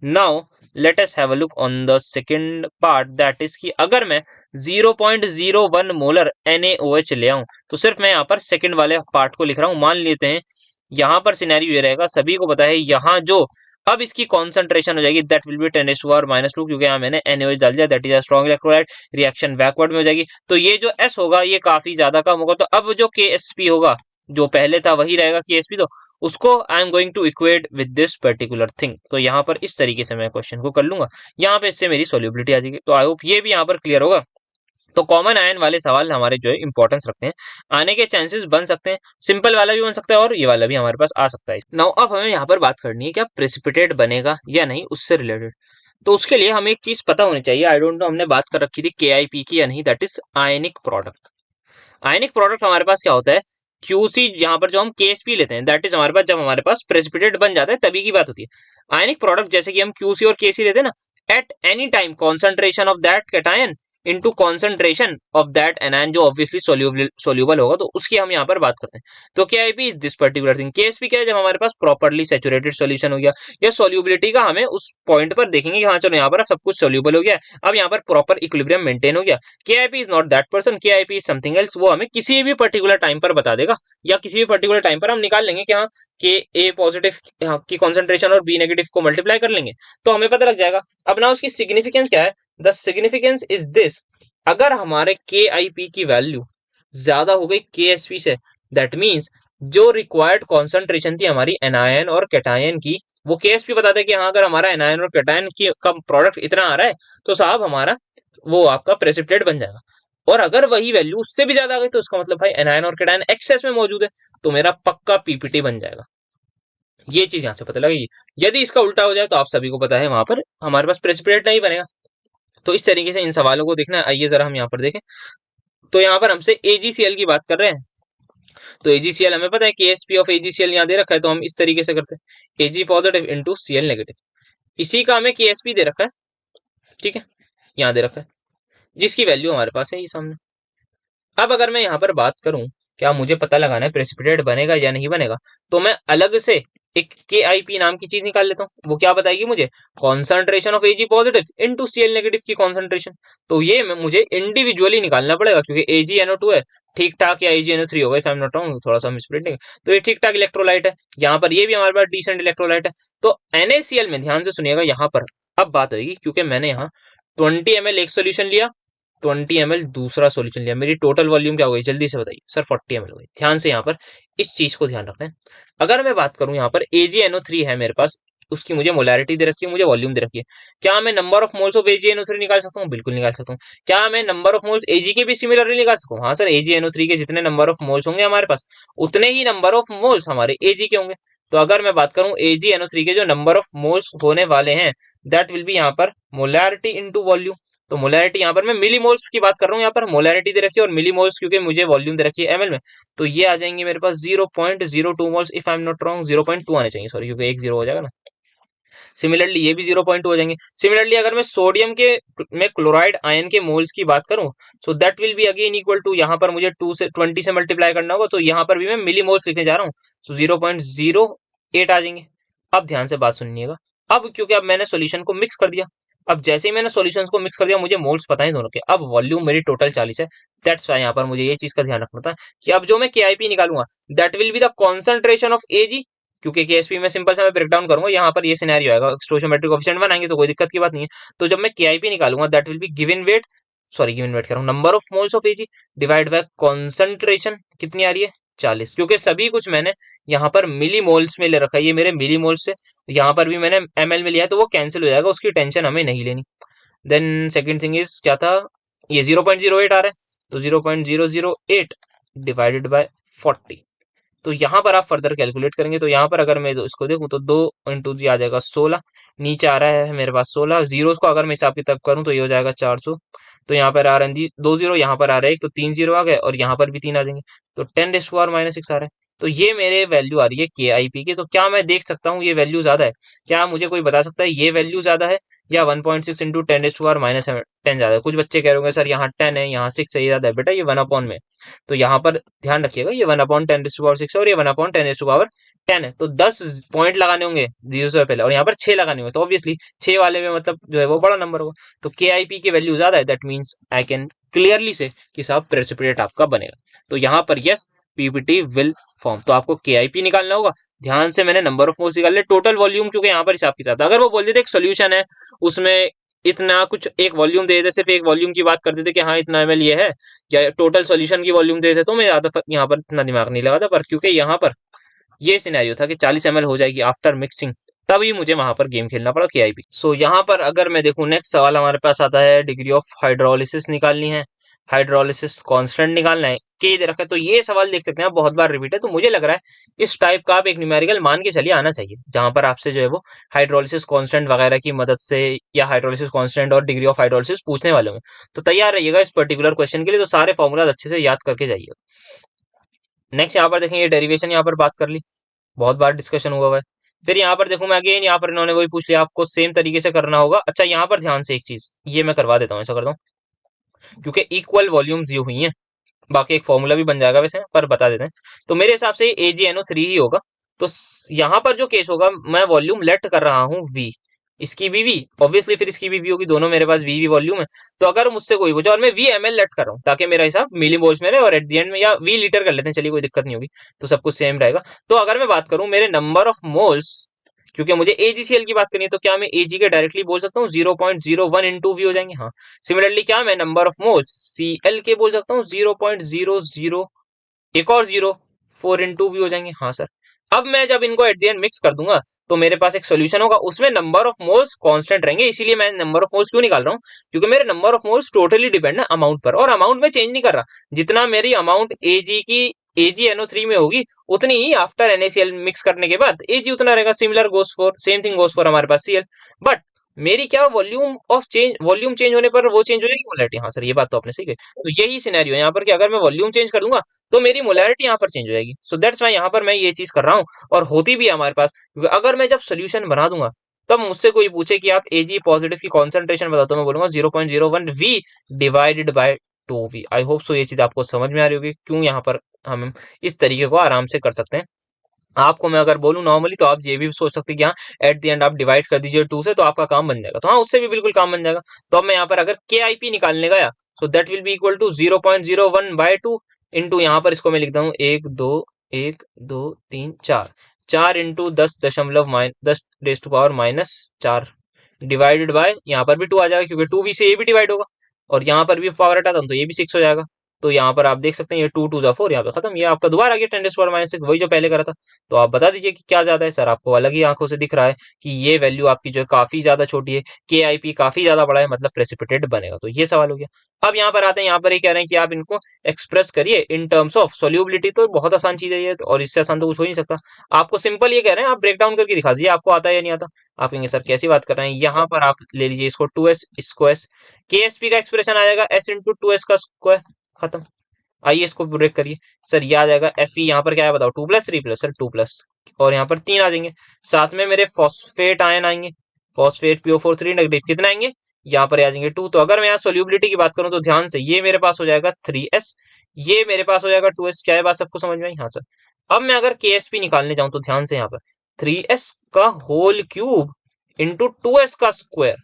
Now let us have a look on the second part, that is कि अगर मैं 0.01 मोलर NaOH ले आऊं, तो सिर्फ मैं यहाँ पर सेकंड वाले पार्ट को लिख रहा हूं। मान लेते हैं यहाँ पर सिनेरियो ये रहेगा, सभी को पता है यहाँ जो अब इसकी कॉन्सेंट्रेशन हो जाएगी, दैट विल बी 10⁻², क्योंकि यहाँ मैंने NaOH डाल दिया, that is a strong electrolyte, reaction backward में हो जाएगी। तो ये जो S होगा ये काफी ज्यादा कम होगा, तो अब जो KSP होगा, जो पहले था वही रहेगा KSP, तो उसको I am going to equate with this particular thing. तो यहाँ पर इस तरीके से मैं क्वेश्चन को कर लूंगा, यहाँ पे इससे मेरी सोल्यूबिलिटी आ जाएगी। तो आई होप ये भी यहाँ पर क्लियर होगा। तो कॉमन आयन वाले सवाल हमारे जो है इंपॉर्टेंस रखते हैं, आने के चांसेस बन सकते हैं, सिंपल वाला भी बन सकता है और ये वाला भी हमारे पास आ सकता है। नाउ अब हमें यहाँ पर बात करनी है क्या प्रेसिपिटेट बनेगा या नहीं, उससे रिलेटेड। तो उसके लिए हमें एक चीज पता होनी चाहिए, आई डोंट नो हमने बात कर रखी थी KIP की या नहीं, that is ionic product. Ionic product हमारे पास क्या होता है, QC, यहाँ पर जो हम KSP लेते हैं, दैट इज हमारे पास जब हमारे पास प्रेसिपिटेट बन जाता है तभी की बात होती है। आयनिक प्रोडक्ट जैसे कि हम QC और KC लेते हैं ना, at any time concentration of that cation into concentration of that anion जो ऑब्वियसली सोल्यूबल होगा, तो उसकी हम यहाँ पर बात करते हैं। तो KIP is this particular thing. KSP क्या है, जब हमारे पास प्रॉपर्ली सैचुरेटेड सॉल्यूशन हो गया, या सोल्यूबिलिटी का हमें उस पॉइंट पर देखेंगे कि हाँ चलो यहाँ पर सब कुछ सोल्यूबल हो गया, अब यहाँ पर प्रॉपर इक्विलिब्रियम मेंटेन हो गया। KIP is not that person, KIP is something else. वो हमें किसी भी पर्टिकुलर टाइम पर बता देगा, या किसी भी पर्टिकुलर टाइम पर हम निकाल लेंगे कि हाँ के ए पॉजिटिव की कॉन्सेंट्रेशन और बी नेगेटिव को मल्टीप्लाई कर लेंगे तो हमें पता लग जाएगा। अब ना उसकी सिग्निफिकेंस क्या है, द सिग्निफिकेंस इज दिस, अगर हमारे KIP की वैल्यू ज्यादा हो गई KSP से, दैट मीन्स जो रिक्वायर्ड कॉन्सेंट्रेशन थी हमारी एनायन और कैटायन की, वो KSP बताता है कि हाँ अगर हमारा एनायन और कैटायन की का प्रोडक्ट इतना आ रहा है तो साहब हमारा वो आपका प्रेसिपिटेट बन जाएगा। और अगर वही वैल्यू उससे भी ज्यादा आ गई तो उसका मतलब भाई एनायन और कैटायन एक्सेस में मौजूद है, तो मेरा पक्का PPT बन जाएगा। ये चीज यहाँ से पता लगेगी। यदि इसका उल्टा हो जाए तो आप सभी को पता है वहां पर हमारे पास प्रेसिपिटेट नहीं बनेगा। तो इस तरीके से इन सवालों को देखना है। आइए जरा हम यहाँ पर देखें। तो यहाँ पर हमसे AgCl की बात कर रहे हैं, तो AgCl हमें पता है KSP ऑफ AgCl यहाँ दे रखा है, तो हम इस तरीके से करते हैं Ag positive into Cl negative, इसी का हमें KSP दे रखा है, ठीक है, यहाँ दे रखा है, जिसकी वैल्यू हमारे पास है ये सामने। अब अगर मैं यहाँ पर बात करूं क्या मुझे पता लगाना है प्रेसिपिटेट बनेगा या नहीं बनेगा, तो मैं अलग से एक KIP नाम की चीज निकाल लेता हूँ। वो क्या बताएगी मुझे, concentration of Ag positive into Cl negative की कॉन्सेंट्रेशन। तो ये मुझे इंडिविजुअली निकालना पड़ेगा क्योंकि AgNO2 है, ठीक ठाक, या AgNO3 होगा if I am not wrong, थोड़ा सा मिसप्रिंटिंग। तो ये ठीक ठाक इलेक्ट्रोलाइट है, यहाँ पर ये भी हमारे पास डिसेंट इलेक्ट्रोलाइट है। तो NaCl में ध्यान से सुनिएगा, यहाँ पर अब बात होगी क्योंकि मैंने यहाँ 20 ml एक सोल्यूशन लिया, 20 ml दूसरा सॉल्यूशन लिया, मेरी टोटल वॉल्यूम क्या हो गई जल्दी से बताइए सर, 40 ml हो गई। ध्यान से यहाँ पर इस चीज को ध्यान रखना है। अगर मैं बात करूं यहाँ पर AgNO3 है मेरे पास, उसकी मुझे मोलैरिटी दे रखी है, मुझे वॉल्यूम दे रखी है, क्या मैं number of moles of AgNO3 निकाल सकता हूँ, बिल्कुल निकाल सकता हूँ। क्या मैं नंबर ऑफ मोल्स Ag के भी सिमिलरली निकाल सकता हूँ, हाँ सर, AgNO3 के जितने नंबर ऑफ मोल्स होंगे हमारे पास उतने ही नंबर ऑफ मोल्स हमारे Ag के होंगे। तो अगर मैं बात करूं AgNO3 के जो नंबर ऑफ मोल्स होने वाले हैं, दैट विल बी यहाँ पर मोलैरिटी इनटू वॉल्यूम। तो मोलैरिटी यहाँ पर मैं मिली मोल्स की बात कर रहा हूँ, यहाँ पर मोलैरिटी दे रखी है और मिली मोल्स क्योंकि मुझे वॉल्यूम दे रखी है ml में, तो ये आ जाएंगे मेरे पास 0.02 moles, if I am not wrong 0.2 आने चाहिए, सॉरी, क्योंकि एक जीरो हो जाएगा ना। सिमिलरली ये भी 0.2 हो जाएंगे। सिमिलरली अगर मैं सोडियम के में क्लोराइड आयन के मोल्स की बात करूं, so that will be again equal to, यहाँ पर मुझे 2 से 20 से मल्टीप्लाई करना होगा, तो यहाँ पर भी मैं मिली मोल्स लिखने जा रहा हूँ, सो 0.08 आ जाएंगे। अब ध्यान से बात सुनिएगा, अब क्योंकि अब मैंने सोल्यूशन को मिक्स कर दिया, अब जैसे ही मैंने सॉल्यूशंस को मिक्स कर दिया मुझे मोल्स पता है दोनों के, अब वॉल्यूम मेरी टोटल 40 है। दैट्स वाई यहाँ पर मुझे ये चीज का ध्यान रखना था कि अब जो मैं KIP निकालूंगा that will be the concentration of Ag, क्योंकि KSP में सिंपल सा मैं ब्रेक डाउन करूंगा, यहाँ पर ये सिनेरियो आएगा, स्टोइचियोमेट्रिक कोएफिशिएंट बनाएंगे तो कोई दिक्कत की बात नहीं है। तो जब मैं KIP निकालूंगा that will be given weight, sorry given weight कह रहा हूँ, number of moles of Ag divide by concentration कितनी आ रही है 40, क्योंकि सभी कुछ मैंने यहाँ पर मिली मोल्स में ले रखा है, ये मेरे मिली मोल्स से, यहाँ पर भी मैंने ml में लिया है तो वो कैंसिल हो जाएगा, उसकी टेंशन हमें नहीं लेनी। देन सेकंड थिंग इज क्या था, ये 0.08 आ रहा है, तो 0.008 डिवाइडेड बाय 40, तो यहाँ पर आप फर्दर कैलकुलेट करेंगे, तो यहाँ पर अगर मैं इसको देखूं तो 2 इंटू जी आ जाएगा 16, नीचे आ रहा है मेरे पास 16, जीरोस को अगर मैं हिसाब किताब करूं तो ये हो जाएगा 400, तो यहाँ पर आ रहा है 2 जीरो, यहाँ पर आ रहा है 1, तो 3 जीरो आ गए और यहाँ पर भी 3 आ जाएंगे, तो 10⁻⁻6 आ रहा है। तो ये मेरे वैल्यू आ रही है KIP की। तो क्या मैं देख सकता हूँ ये वैल्यू ज्यादा है, क्या मुझे कोई बता सकता है ये वैल्यू ज्यादा है या 1.6 इंटू 10⁻10 ज्यादा है? कुछ बच्चे कह रहे होंगे सर यहाँ 10 है यहाँ 6 है, ये ज्यादा है, बेटा ये 1 अपॉन में, तो यहाँ पर ध्यान रखिएगा ये 1/10⁻6 और ये 1/10⁻10 है, तो 10 पॉइंट लगाने होंगे जीरो से पहले और यहाँ पर 6 लगाने होंगे, तो ऑब्वियसली 6 वाले में मतलब जो है वो बड़ा नंबर होगा, तो KIP की वैल्यू ज्यादा है, that means I can clearly से कि साहब प्रेसिपिटेट आपका बनेगा। तो यहाँ पर यस PPT विल फॉर्म, तो आपको KIP निकालना होगा। ध्यान से मैंने नंबर ऑफ मोल्स निकाल लिया, टोटल वॉल्यूम क्योंकि यहाँ पर हिसाब के साथ, अगर वो बोल देते एक सोल्यूशन है उसमें इतना कुछ एक वॉल्यूम दे देते, सिर्फ एक वॉल्यूम की बात कर देते कि हाँ इतना ml ये है, या टोटल सॉल्यूशन की वॉल्यूम दे देते तो मैं ज्यादा यहाँ पर इतना दिमाग नहीं लगाता, पर क्योंकि यहाँ पर ये सिनेरियो था कि 40 ml हो जाएगी आफ्टर मिक्सिंग, तभी मुझे वहां पर गेम खेलना पड़ा KIP। सो यहाँ पर अगर मैं देखूं नेक्स्ट सवाल हमारे पास आता है, डिग्री ऑफ हाइड्रोलिसिस निकालनी है, हाइड्रोलिसिस कांस्टेंट निकालना है, के दे रखा है। तो ये सवाल देख सकते हैं आप बहुत बार रिपीट है, तो मुझे लग रहा है इस टाइप का आप एक न्यूमेरिकल मान के चलिए आना चाहिए, जहां पर आपसे जो है वो हाइड्रोलिसिस कांस्टेंट वगैरह की मदद से या हाइड्रोलिसिस कांस्टेंट और डिग्री ऑफ हाइड्रोलिसिस पूछने वाले होंगे, तो तैयार रहिएगा इस पर्टिकुलर क्वेश्चन के लिए, तो सारे फॉर्मुलाज अच्छे से याद करके जाइएगा। नेक्स्ट यहाँ पर देखेंगे डेरिवेशन, यहाँ पर बात कर ली, बहुत बार डिस्कशन हुआ है। फिर यहाँ पर देखूं मैं अगेन, यहाँ पर इन्होंने वही पूछ लिया, आपको सेम तरीके से करना होगा। अच्छा यहाँ पर ध्यान से एक चीज ये मैं करवा देता हूँ, ऐसा करता हूँ, क्योंकि इक्वल वॉल्यूम्स दी हुई हैं। बाकी एक फॉर्मूला भी बन जाएगा वैसे, पर बता देते हैं। तो मेरे हिसाब से AgNO3 ही होगा। तो यहाँ पर जो केस होगा, मैं वॉल्यूम लेट कर रहा हूँ V, इसकी भी V, ऑब्वियसली फिर इसकी भी V होगी, दोनों मेरे पास V वॉल्यूम है। तो अगर मुझसे कोई पूछे और मैं VmL लेट कर रहा हूँ ताकि मेरा हिसाब मिली मोल्स में रहे, और एट द एंड में, या V लीटर कर लेते हैं, चलिए कोई दिक्कत नहीं होगी, तो सब कुछ सेम रहेगा। तो अगर मैं बात करूं मेरे नंबर ऑफ मोल्स, क्योंकि मुझे AgCl की बात करनी है, तो क्या मैं Ag के डायरेक्टली बोल सकता हूँ 0.01 इंटू V हो जाएंगे? हाँ। सिमिलरली क्या मैं नंबर ऑफ मोल्स Cl के बोल सकता हूँ 0.00, एक और 0.4 इंटू V हो जाएंगे? हाँ सर। अब मैं जब इनको एट द एंड मिक्स कर दूंगा तो मेरे पास एक सोल्यूशन होगा, उसमें नंबर ऑफ मोल्स कांस्टेंट रहेंगे। इसीलिए मैं नंबर ऑफ मोल्स क्यों निकाल रहा हूँ, क्योंकि मेरे number of moles totally depend है अमाउंट पर, और अमाउंट में चेंज नहीं कर रहा। जितना मेरी अमाउंट AgNO3 में होगी, उतनी ही आफ्टर NaCl मिक्स करने के बाद Ag उतना रहेगा। Similar goes for, same thing goes for हमारे पास Cl। बट मेरी क्या वॉल्यूम चेंज होने पर वो चेंज हो जाएगी मोलैरिटी? हाँ सर, ये बात तो आपने सही कही। तो यही सिनेरियो है यहाँ पर कि अगर मैं वॉल्यूम चेंज कर दूंगा तो मेरी मोलैरिटी यहाँ पर चेंज हो जाएगी। सो दैट्स वाई यहाँ पर मैं ये चीज कर रहा हूँ, और होती भी है हमारे पास, क्योंकि अगर मैं जब सोल्यूशन बना दूंगा, तब मुझसे कोई पूछे कि आप Ag पॉजिटिव की कॉन्सेंट्रेशन बताओ, तो मैं बोलूंगा 0.01 V divided by 2V। I hope सो ये चीज आपको समझ में आ रही होगी, क्यों यहाँ पर हम इस तरीके को आराम से कर सकते हैं। आपको मैं अगर बोलूं नॉर्मली, तो आप ये भी सोच सकते हैं कि हाँ, एट द एंड आप डिवाइड कर दीजिए 2 से, तो आपका काम बन जाएगा। तो हाँ, उससे भी बिल्कुल काम बन जाएगा। तो अब मैं यहाँ पर अगर KIP निकालने गया, so that will be equal to 0.01 by 2 into, यहाँ पर इसको मैं लिखता हूँ 1 2 4 into 10 raise to power -4 divided by, यहाँ पर भी 2 आ जाएगा, क्योंकि 2V से ये भी डिवाइड होगा, और यहाँ पर भी पावर हटाता हूँ तो ये भी 6 हो जाएगा। तो यहाँ पर आप देख सकते हैं, ये 2 2 4, यहाँ पे खत्म। ये आपका दोबारा आ गया 10⁻⁻6, वही जो पहले करा था। तो आप बता दीजिए कि क्या ज्यादा है सर, आपको अलग ही आंखों से दिख रहा है कि ये वैल्यू आपकी जो है काफी ज्यादा छोटी है, KIP काफी ज्यादा बड़ा है, मतलब प्रेसिपिटेट बनेगा। तो ये सवाल हो गया। अब यहाँ पर आते हैं, यहाँ पर ये कह रहे हैं कि आप इनको एक्सप्रेस करिए इन टर्म्स ऑफ सोल्यूबिलिटी। तो बहुत आसान चीज है ये, और इससे आसान तो कुछ हो ही नहीं सकता। आपको सिंपल ये कह रहे हैं, आप ब्रेक डाउन करके दिखा दीजिए, आपको आता है या नहीं आता। आप कहेंगे सर कैसी बात कर रहे हैं, यहाँ पर आप ले लीजिए इसको 2s, इसको s, KSP का एक्सप्रेशन आ जाएगा s इंटू 2s का स्क्वायर, खत्म। आइए इसको ब्रेक करिए सर, ये आ जाएगा Fe, यहाँ पर क्या है बताओ, 2+, 3+, सर 2+, और यहाँ पर 3 आ जाएंगे। साथ में मेरे फॉस्फेट आयन आएंगे, फॉस्फेट PO4 3 नेगेटिव, कितना आएंगे, यहाँ पर आ जाएंगे 2। तो अगर मैं यहाँ सोल्यूबिलिटी की बात करूं, तो ध्यान से, ये मेरे पास हो जाएगा 3s, ये मेरे पास हो जाएगा 2s। क्या है बात, सबको समझ में आई? हाँ सर। अब मैं अगर KSP निकालने जाऊं, तो ध्यान से, यहाँ पर 3s का होल क्यूब इंटू 2s का स्क्वायर,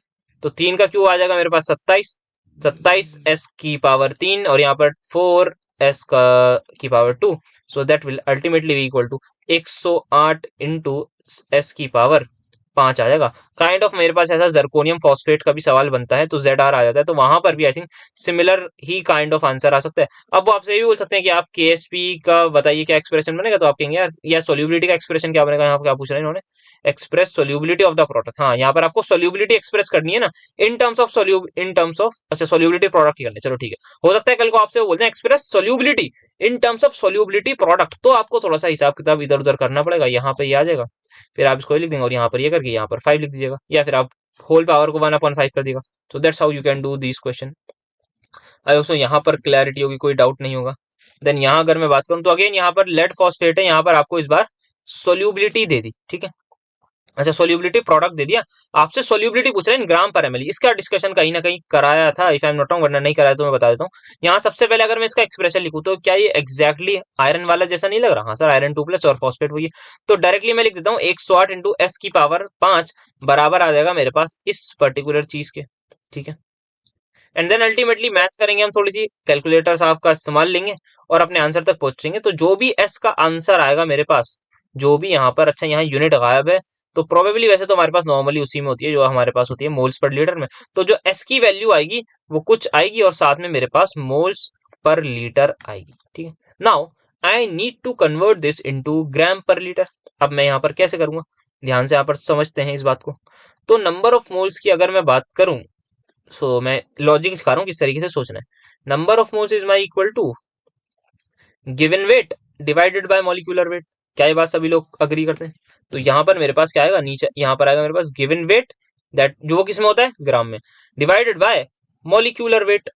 तो 3 का क्यूब आ जाएगा मेरे पास 27, 27s की पावर 3, और यहाँ पर 4s की power 2। So that will ultimately be equal to 108 into s की पावर 5 आ जाएगा। काइंड ऑफ मेरे पास ऐसा जर्कोनियम फॉस्फेट का भी सवाल बनता है, तो ZR आ जाता है, तो वहां पर भी आई थिंक सिमिलर ही काइंड ऑफ आंसर आ सकता है। अब वो आपसे ये भी बोल सकते हैं कि आप KSP का बताइए क्या एक्सप्रेशन बनेगा, तो आप कहेंगे यार, या सोल्यूबिलिटी का एक्सप्रेशन क्या बनेगा, यहाँ पर क्या पूछ रहे हैं इन्होंने, express solubility of the product. हाँ, यहाँ पर आपको सोल्यूबिलिटी एक्सप्रेस करनी है ना, इन टर्म्स ऑफ अच्छा सोल्यूबिलिटी प्रोडक्ट की करनी है। चलो ठीक है, हो सकता है कल को आपसे वो बोलते हैं express solubility in terms of solubility product, तो आपको थोड़ा सा हिसाब किताब इधर उधर करना पड़ेगा। यहाँ पे ये आ जाएगा, फिर आप इसको लिख देंगे, और यहाँ पर ये करके यहाँ पर 5 लिख दीजिएगा, या फिर आप होल पावर को 1/5 कर देगा। सो that's how you can do this question. I hope so यहाँ पर क्लैरिटी होगी, कोई डाउट नहीं होगा। देन यहाँ अगर मैं बात करूँ, तो अगेन यहाँ पर लेड फॉस्फेट है, यहाँ पर आपको इस बार सोल्यूबिलिटी दे दी, ठीक है। अच्छा, सोल्यूबिलिटी प्रोडक्ट दे दिया, आपसे सोल्यूबिलिटी पूछ रहे हैं ग्राम पर ml। इसका डिस्कशन कहीं ना कहीं कराया था, if I am not wrong, वरना नहीं कराया तो मैं बता देता हूँ। यहाँ सबसे पहले अगर मैं इसका एक्सप्रेशन लिखूँ, तो क्या ये एग्जैक्टली आयरन वाला जैसा नहीं लग रहा? हाँ सर, आयरन 2+ और फॉस्फेट वही है। तो डायरेक्टली मैं लिख देता हूँ 108 इंटू s की पावर 5 बराबर आ जाएगा मेरे पास इस पर्टिकुलर चीज के, ठीक है। एंड देन अल्टीमेटली मैच करेंगे, हम थोड़ी सी कैलकुलेटर साहब का इस्तेमाल लेंगे और अपने आंसर तक पहुंचेंगे। तो जो भी s का आंसर आएगा मेरे पास, जो भी यहाँ पर, अच्छा यहाँ यूनिट गायब है, तो प्रोबेबली वैसे तो हमारे पास नॉर्मली उसी में होती है जो हमारे पास होती है मोल्स पर लीटर में। तो जो s की वैल्यू आएगी वो कुछ आएगी, और साथ में मेरे पास मोल्स पर लीटर आएगी, ठीक है। Now I need to convert this into gram per litre. अब मैं यहाँ पर कैसे करूंगा, ध्यान से यहाँ पर समझते हैं इस बात को। तो नंबर ऑफ मोल्स की अगर मैं बात करूं, सो मैं लॉजिक सिखा रहा हूँ किस तरीके से सोचना है। Number of moles is my equal to given weight divided by molecular weight. क्या ये बात सभी लोग अग्री करते हैं? तो यहाँ पर मेरे पास क्या आएगा, नीचे यहाँ पर आएगा मेरे पास गिवन वेट, दैट जो वो किस में होता है, ग्राम में, डिवाइडेड बाय मॉलिक्यूलर वेट।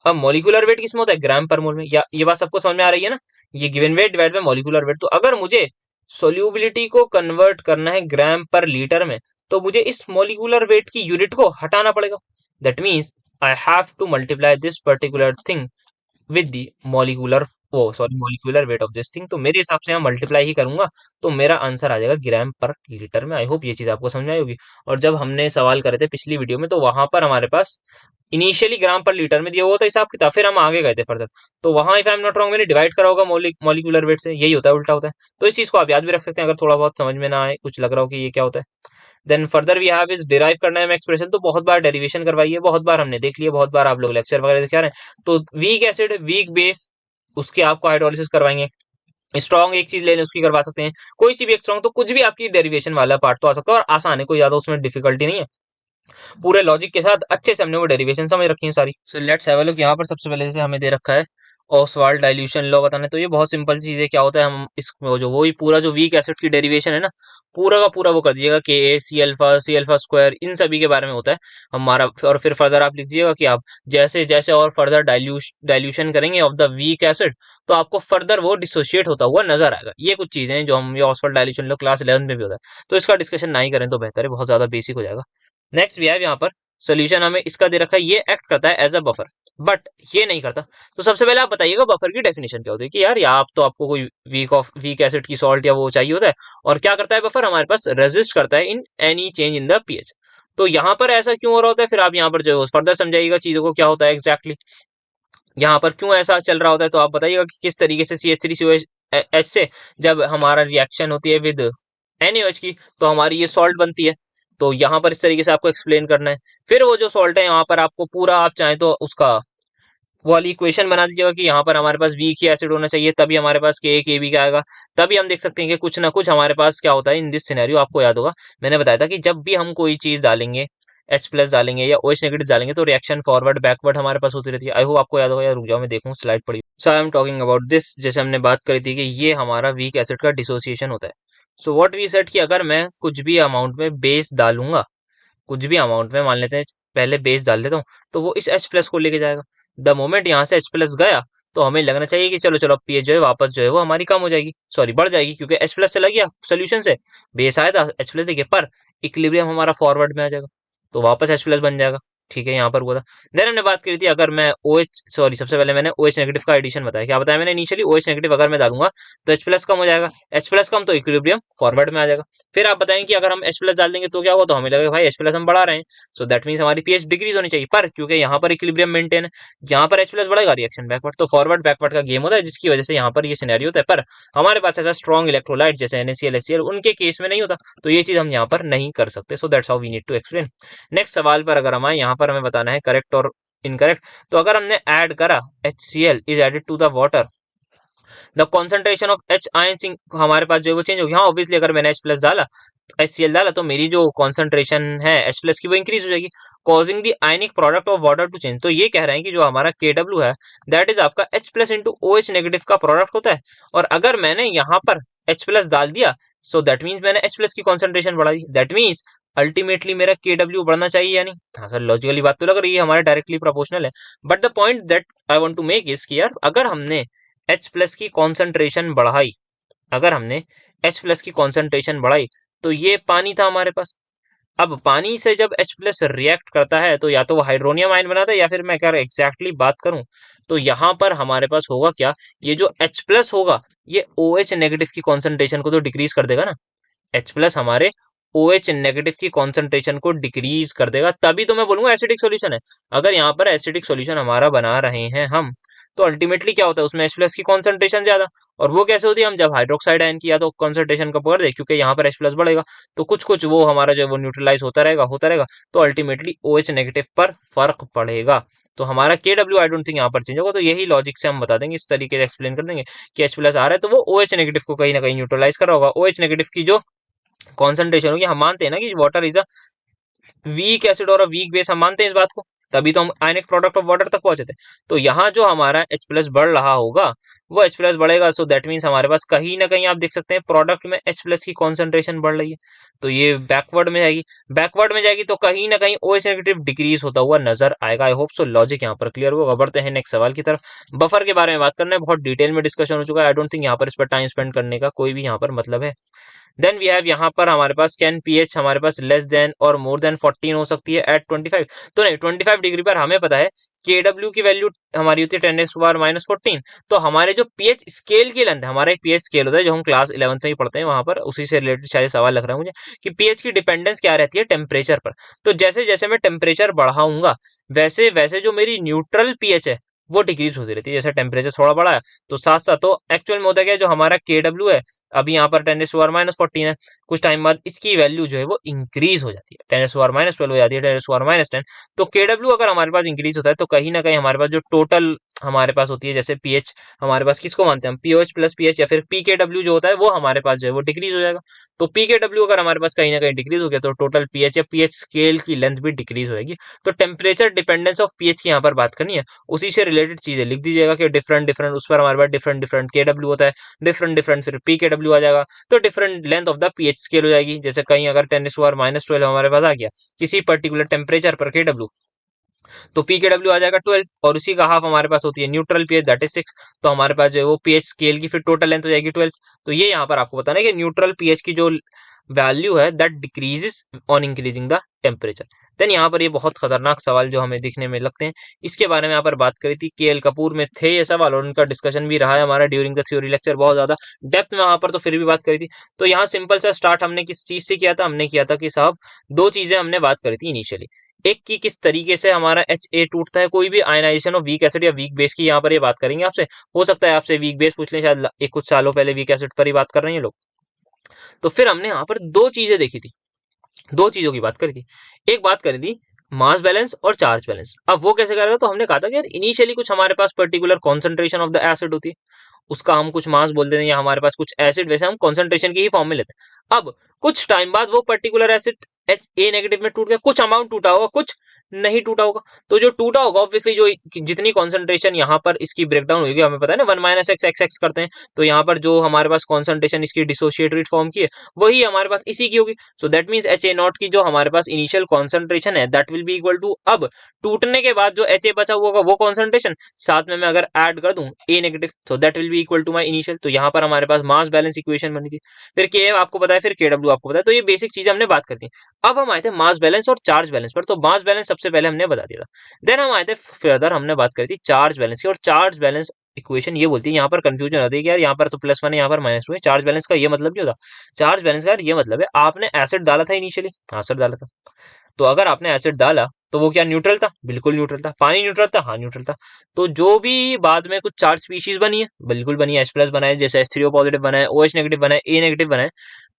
अब मॉलिक्यूलर वेट किस में होता है, ग्राम पर मोल में। या ये बात सबको समझ में आ रही है ना, ये given weight divide by molecular wait. तो अगर मुझे सोल्यूबिलिटी को कन्वर्ट करना है ग्राम पर लीटर में, तो मुझे इस मॉलिक्यूलर वेट की यूनिट को हटाना पड़ेगा। That means I have to multiply this particular thing with the molecular weight of this thing. तो मेरे हिसाब से मैं मल्टीप्लाई ही करूंगा तो मेरा आंसर आ जाएगा ग्राम पर लीटर में। आई होप ये चीज आपको समझ में आई होगी। और जब हमने सवाल करे थे पिछली वीडियो में तो वहां पर हमारे पास इनिशियली ग्राम पर लीटर में दिया हुआ था हिसाब किताब, फिर हम आगे गए थे फर्दर, तो वहां if I am not wrong मैंने डिवाइड करा होगा मॉलिक्यूलर वेट से। यही होता है, उल्टा होता है। तो इस चीज को आप याद भी रख सकते हैं अगर थोड़ा बहुत समझ में ना आए, कुछ लग रहा हो कि ये क्या होता है। Then further we have is derive करना है एक्सप्रेशन। तो बहुत बार डेरिवेशन करवाई है, बहुत बार हमने देख लिया, बहुत बार आप लोग लेक्चर वगैरह दिखा रहे हैं। तो वीक एसिड वीक बेस उसके आपको हाइड्रोलिसिस करवाएंगे। स्ट्रॉन्ग एक चीज लेने उसकी करवा सकते हैं, कोई सी भी एक स्ट्रॉन्ग, तो कुछ भी आपकी डेरिवेशन वाला पार्ट तो आ सकता है और आसान है, कोई ज्यादा उसमें डिफिकल्टी नहीं है। पूरे लॉजिक के साथ अच्छे से हमने वो डेरिवेशन समझ रखी है सारी। So let's have a look. यहाँ पर सबसे पहले से हमें दे रखा है ऑसवाल्ड डाइल्यूशन लॉ बताना है। तो ये बहुत सिंपल चीज है। क्या होता है, हम इस जो वही पूरा जो वीक एसिड की डेरिवेशन है ना, पूरा का पूरा वो कर दीजिएगा के ए सी अल्फा स्क्वायर, इन सभी के बारे में होता है हमारा। और फिर फर्दर आप लिख दीजिएगा कि आप जैसे जैसे और फर्दर डाइल्यूशन करेंगे ऑफ द वीक एसिड तो आपको फर्दर वो डिसोशिएट होता हुआ नजर आएगा। ये कुछ चीजें हैं जो हम ये ऑसवाल्ड डाइल्यूशन लॉ क्लास 11 में भी होता है, तो इसका डिस्कशन ना ही करें तो बेहतर है, बहुत ज्यादा बेसिक हो जाएगा। नेक्स्ट वी हैव यहाँ पर सोल्यूशन हमें इसका दे रखा है, ये एक्ट करता है एज अ बफर, बट ये नहीं करता। तो सबसे पहले आप बताइएगा बफर की डेफिनेशन क्या होती है कि यार या आप तो आपको कोई वीक एसिड की सॉल्ट या वो चाहिए होता है, और क्या करता है बफर, हमारे पास रेजिस्ट करता है in any change in the pH. तो यहाँ पर ऐसा क्यों हो रहा होता है, फिर आप यहाँ पर जो है फर्दर समझाइएगा चीजों को क्या होता है एग्जैक्टली यहाँ पर क्यों ऐसा चल रहा होता है। तो आप बताइएगा कि किस तरीके से CH3COH से जब हमारा रिएक्शन होती है विद NaOH की तो हमारी ये सॉल्ट बनती है। तो यहाँ पर इस तरीके से आपको एक्सप्लेन करना है। फिर वो जो सॉल्ट है यहाँ पर आपको पूरा आप चाहें तो उसका वो वाली इक्वेशन बना दीजिएगा कि यहाँ पर हमारे पास वीक ही एसिड होना चाहिए, तभी हमारे पास के बी का आएगा। तभी हम देख सकते हैं कि कुछ ना कुछ हमारे पास क्या होता है इन दिस सिनेरियो। आपको याद होगा मैंने बताया था कि जब भी हम कोई चीज डालेंगे, H+ डालेंगे या OH नेगेटिव डालेंगे तो रिएक्शन फॉरवर्ड बैकवर्ड हमारे पास होती रहती है। आई होप आपको याद होगा, यार रुक जाओ मैं देखूं स्लाइड पड़ी। So I am talking about this, जैसे हमने बात करी थी कि ये हमारा वीक एसिड का डिसोसिएशन होता है। सो व्हाट वी सेड कि अगर मैं कुछ भी अमाउंट में बेस डालूंगा, कुछ भी अमाउंट में मान लेते हैं पहले बेस डाल देता हूँ, तो वो इस H+ को लेके जाएगा। द मोमेंट यहाँ से H+ गया तो हमें लगना चाहिए कि चलो चलो पीएच जो है वापस जो है वो हमारी कम हो जाएगी, सॉरी बढ़ जाएगी, क्योंकि H+ चला गया सोल्यूशन से, बेस आया था H+ देखिए, पर इक्विलिब्रियम हमारा फॉरवर्ड में आ जाएगा तो वापस H+ बन जाएगा। ठीक है, यहाँ पर हुआ था। देन हमने बात करी थी अगर मैं OH सॉरी सबसे पहले मैंने OH नेगेटिव का एडिशन बताया। क्या बताया मैंने इनिशियली, OH नेगेटिव अगर मैं डालूंगा तो H+ कम हो जाएगा, H+ कम तो इक्विलिब्रियम फॉरवर्ड में आ जाएगा। फिर आप बताएं कि अगर हम H+ डाल देंगे तो क्या होगा, तो हमें लगेगा भाई H+ हम बढ़ा रहे हैं, सो दैट मीन्स हमारी पीएच डिक्रीज होनी चाहिए, पर क्योंकि यहाँ पर इक्विलिब्रियम मेंटेन है, यहाँ पर H+ बढ़ेगा रिएक्शन बैकवर्ड, तो फॉरवर्ड बैकवर्ड का गेम होता है, जिसकी वजह से यहाँ पर ये सिनेरियो होता है। पर हमारे पास ऐसा स्ट्रॉन्ग इलेक्ट्रोलाइट जैसे NaCl HCl उनके केस में नहीं होता, तो ये चीज हम यहाँ पर नहीं कर सकते। So that's how we need to explain. Next सवाल पर अगर हम आए, यहाँ पर हमें बताना है करेक्ट और इनकरेक्ट। तो अगर हमने ऐड करा HCl is added to the water, the concentration of H ion हमारे पास जो है वो चेंज होगी। हाँ ऑब्वियसली अगर मैंने H+ डाला HCl डाला तो मेरी जो कॉन्सेंट्रेशन है H+ की वो इंक्रीज हो जाएगी, causing the ionic product of water to change. तो ये कह रहे हैं कि जो हमारा Kw है दैट इज आपका H+ इंटू OH नेगेटिव का प्रोडक्ट होता है। और अगर मैंने यहाँ पर H+ डाल दिया सो दैट मीन्स मैंने H+ की कॉन्सेंट्रेशन बढ़ाई, दैट मीन्स अल्टीमेटली मेरा Kw बढ़ना चाहिए या नहीं। हाँ सर लॉजिकली बात तो लग रही है, हमारे डायरेक्टली प्रोपोर्शनल है, but the point that I want to make is कि यार अगर हमने H+ की कॉन्सेंट्रेशन बढ़ाई, अगर हमने H+ की कॉन्सेंट्रेशन बढ़ाई तो ये पानी था हमारे पास। अब पानी से जब H+ रिएक्ट करता है तो या तो वो हाइड्रोनियम आयन बनाता है, या फिर मैं अगर एग्जैक्टली बात करूं तो यहाँ पर हमारे पास होगा क्या, ये जो H+ होगा ये OH नेगेटिव की कॉन्सेंट्रेशन को तो डिक्रीज कर देगा ना। H+ हमारे OH नेगेटिव की कॉन्सेंट्रेशन को डिक्रीज कर देगा, तभी तो मैं बोलूंगा एसिडिक सॉल्यूशन है। अगर यहाँ पर एसिडिक सॉल्यूशन हमारा बना रहे हैं हम, तो अल्टीमेटली क्या होता है उसमें H+ की कॉन्सेंट्रेशन ज्यादा, और वो कैसे होती है, हम जब हाइड्रोक्साइड आयन की या तो कॉन्सेंट्रेशन को पकड़ दे, क्योंकि यहाँ पर H+ बढ़ेगा तो कुछ कुछ वो हमारा जो है वो न्यूट्रलाइज होता रहेगा, तो अल्टीमेटली OH नेगेटिव पर फर्क पड़ेगा। तो हमारा Kw आई डोंट थिंक यहाँ पर चेंज होगा। तो यही लॉजिक से हम बता देंगे, इस तरीके से एक्सप्लेन कर देंगे कि H+ आ रहा है तो वो OH नेगेटिव को कहीं ना कहीं न्यूट्रलाइज कर रहा होगा। OH नेगेटिव की जो कॉन्सेंट्रेशन होगी, हम मानते हैं ना कि water is a weak acid और वीक बेस, हम मानते हैं इस बात को, तभी तो हम आयनिक प्रोडक्ट ऑफ वाटर तक पहुंचे थे। तो यहाँ जो हमारा H+ बढ़ रहा होगा वो H+ बढ़ेगा, सो दैट मीन्स हमारे पास कहीं ना कहीं आप देख सकते हैं प्रोडक्ट में H+ की कॉन्सेंट्रेशन बढ़ रही है, तो ये बैकवर्ड में जाएगी, बैकवर्ड में जाएगी तो कहीं ना कहीं OH नेगेटिव डिक्रीज होता हुआ नजर आएगा। आई होप सो लॉजिक यहाँ पर क्लियर होगा। बढ़ते हैं नेक्स्ट सवाल की तरफ। बफर के बारे में बात करना है, बहुत डिटेल में डिस्कशन हो चुका है, आई डोंट थिंक यहाँ पर इस पर टाइम स्पेंड करने का कोई भी यहाँ पर मतलब है। देन वी हैव यहाँ पर हमारे पास कैन पीएच हमारे पास लेस देन और मोर देन 14 हो सकती है एट 25। तो नहीं, 25 डिग्री पर हमें पता है KW की वैल्यू हमारी होती है 10⁻⁻14। तो हमारे जो पीएच स्केल की लेंथ है, हमारा एक पीएच स्केल होता है जो हम क्लास 11th में ही पढ़ते हैं, वहां पर उसी से रिलेटेड शायद सवाल लग रहा है मुझे कि पीएच की डिपेंडेंस क्या रहती है टेम्परेचर पर। तो जैसे जैसे मैं टेम्परेचर बढ़ाऊंगा वैसे वैसे जो मेरी न्यूट्रल पीएच है वो डिक्रीज होती रहती है। जैसे टेम्परेचर थोड़ा बढ़ा है तो साथ साथ, तो एक्चुअल में होता क्या है, जो हमारा KW है अभी यहाँ पर 10⁻⁻14 है, कुछ टाइम बाद इसकी वैल्यू जो है वो इंक्रीज हो जाती है, 10⁻12 हो जाती है, 10⁻10। तो KW अगर हमारे पास इंक्रीज होता है तो कहीं ना कहीं हमारे पास जो टोटल हमारे पास होती है, जैसे पीएच हमारे पास किसको मानते हैं हम, पीओएच प्लस पीएच या फिर PKW जो होता है वो हमारे पास जो है वो डिक्रीज हो जाएगा। तो PKW अगर हमारे पास कहीं ना कहीं डिक्रीज हो गया तो टोटल पीएच या पीएच स्केल की लेंथ भी डिक्रीज हो जाएगी। तो टेम्परेचर डिपेंडेंस ऑफ पीएच की यहाँ पर बात करनी है, उसी से रिलेटेड चीजें लिख दीजिएगा कि डिफरेंट डिफरेंट उस पर हमारे पास डिफरेंट डिफरेंट KW होता है, डिफरेंट डिफरेंट फिर PKW आ जाएगा, तो different length of the pH scale हो जाएगी। जैसे कहीं अगर 10⁻⁻12 हमारे पास आ गया किसी पर्टिकुलर टेम्परेचर पर KW, तो PKW आ जाएगा 12, और उसी का हाफ हमारे पास होती है न्यूट्रल पीएच दैट इज 6। तो हमारे पास जो है वो पीएच स्केल की फिर टोटल लेंथ हो जाएगी 12। तो ये यहाँ पर आपको बताना है कि न्यूट्रल पीएच की जो वैल्यू है that decreases on increasing the temperature. Then यहाँ पर ये बहुत खतरनाक सवाल जो हमें दिखने में लगते हैं, इसके बारे में यहाँ पर बात करी थी, KL कपूर में थे ये सवाल और उनका डिस्कशन भी रहा है हमारा ड्यूरिंग द थ्योरी लेक्चर, बहुत ज्यादा डेप्थ में वहां पर, तो फिर भी बात करी थी। तो यहाँ सिंपल सा स्टार्ट हमने किस चीज से किया था, हमने किया था कि साहब दो चीजें हमने बात करी थी इनिशियली, एक की किस तरीके से हमारा HA टूटता है, कोई भी आयनाइजेशन ऑफ वीक एसिड या वीक बेस की यहाँ पर ये बात करेंगे आपसे। हो सकता है आपसे वीक बेस पूछ लें, शायद एक कुछ सालों पहले वीक एसिड पर ही बात कर रहे हैं लोग। तो फिर हमने यहाँ पर दो चीजें देखी थी, दो चीजों की बात करी थी। एक बात करी थी मास बैलेंस और चार्ज बैलेंस। अब वो कैसे करेगा, तो हमने कहा था कि यार इनिशियली कुछ हमारे पास particular concentration of the acid होती है, उसका हम कुछ मास बोल देते हैं, या हमारे पास कुछ एसिड वैसे हम कॉन्सेंट्रेशन की ही फॉर्म में लेते हैं। अब कुछ टाइम बाद वो पर्टिकुलर एसिड HA- में टूट गया, कुछ अमाउंट टूटा होगा, कुछ नहीं टूटा होगा। तो जो टूटा होगा ऑब्वियसली जो जितनी कॉन्सेंट्रेशन यहाँ पर इसकी ब्रेकडाउन होगी, हमें पता है ना 1 - x x x करते हैं, तो यहाँ पर जो हमारे पास कॉन्सेंट्रेशन इसकी डिसोशिएटेड फॉर्म की है वही हमारे पास इसी की होगी। सो दैट मीन्स HA0 की जो हमारे पास इनिशियल कॉन्सेंट्रेशन है that will be equal to, अब टूटने के बाद जो HA बचा हुआ होगा वो कॉन्सेंट्रेशन, साथ में मैं अगर ऐड कर दूं A-, तो that will be equal to my initial. तो यहाँ पर हमारे पास मास बैलेंस इक्वेशन बनी थी, फिर K आपको पता है, फिर KW आपको पता है, तो ये बेसिक चीजें हमने बात करती है। अब हम आए थे मास बैलेंस और चार्ज बैलेंस पर, तो मास बैलेंस सबसे पहले हमने बता दिया था। देन हम आए थे फर्दर, हमने बात करी थी चार्ज बैलेंस की, और चार्ज बैलेंस इक्वेशन ये बोलती है, यहाँ पर कंफ्यूजन होती है कि यार यहाँ पर तो +1 है, यहाँ पर -2 है, चार्ज बैलेंस का ये मतलब नहीं होता। चार्ज बैलेंस का ये मतलब है आपने एसिड डाला था इनिशियली, एसिड डाला था, तो अगर आपने एसिड डाला तो वो क्या न्यूट्रल था, बिल्कुल न्यूट्रल था। पानी न्यूट्रल था, हाँ न्यूट्रल था। तो जो भी बाद में कुछ चार्ज स्पीशीज बनी है, बिल्कुल बनी है, H+ बना है, जैसे H3O पॉजिटिव बना है, OH- बना है, A- बना है।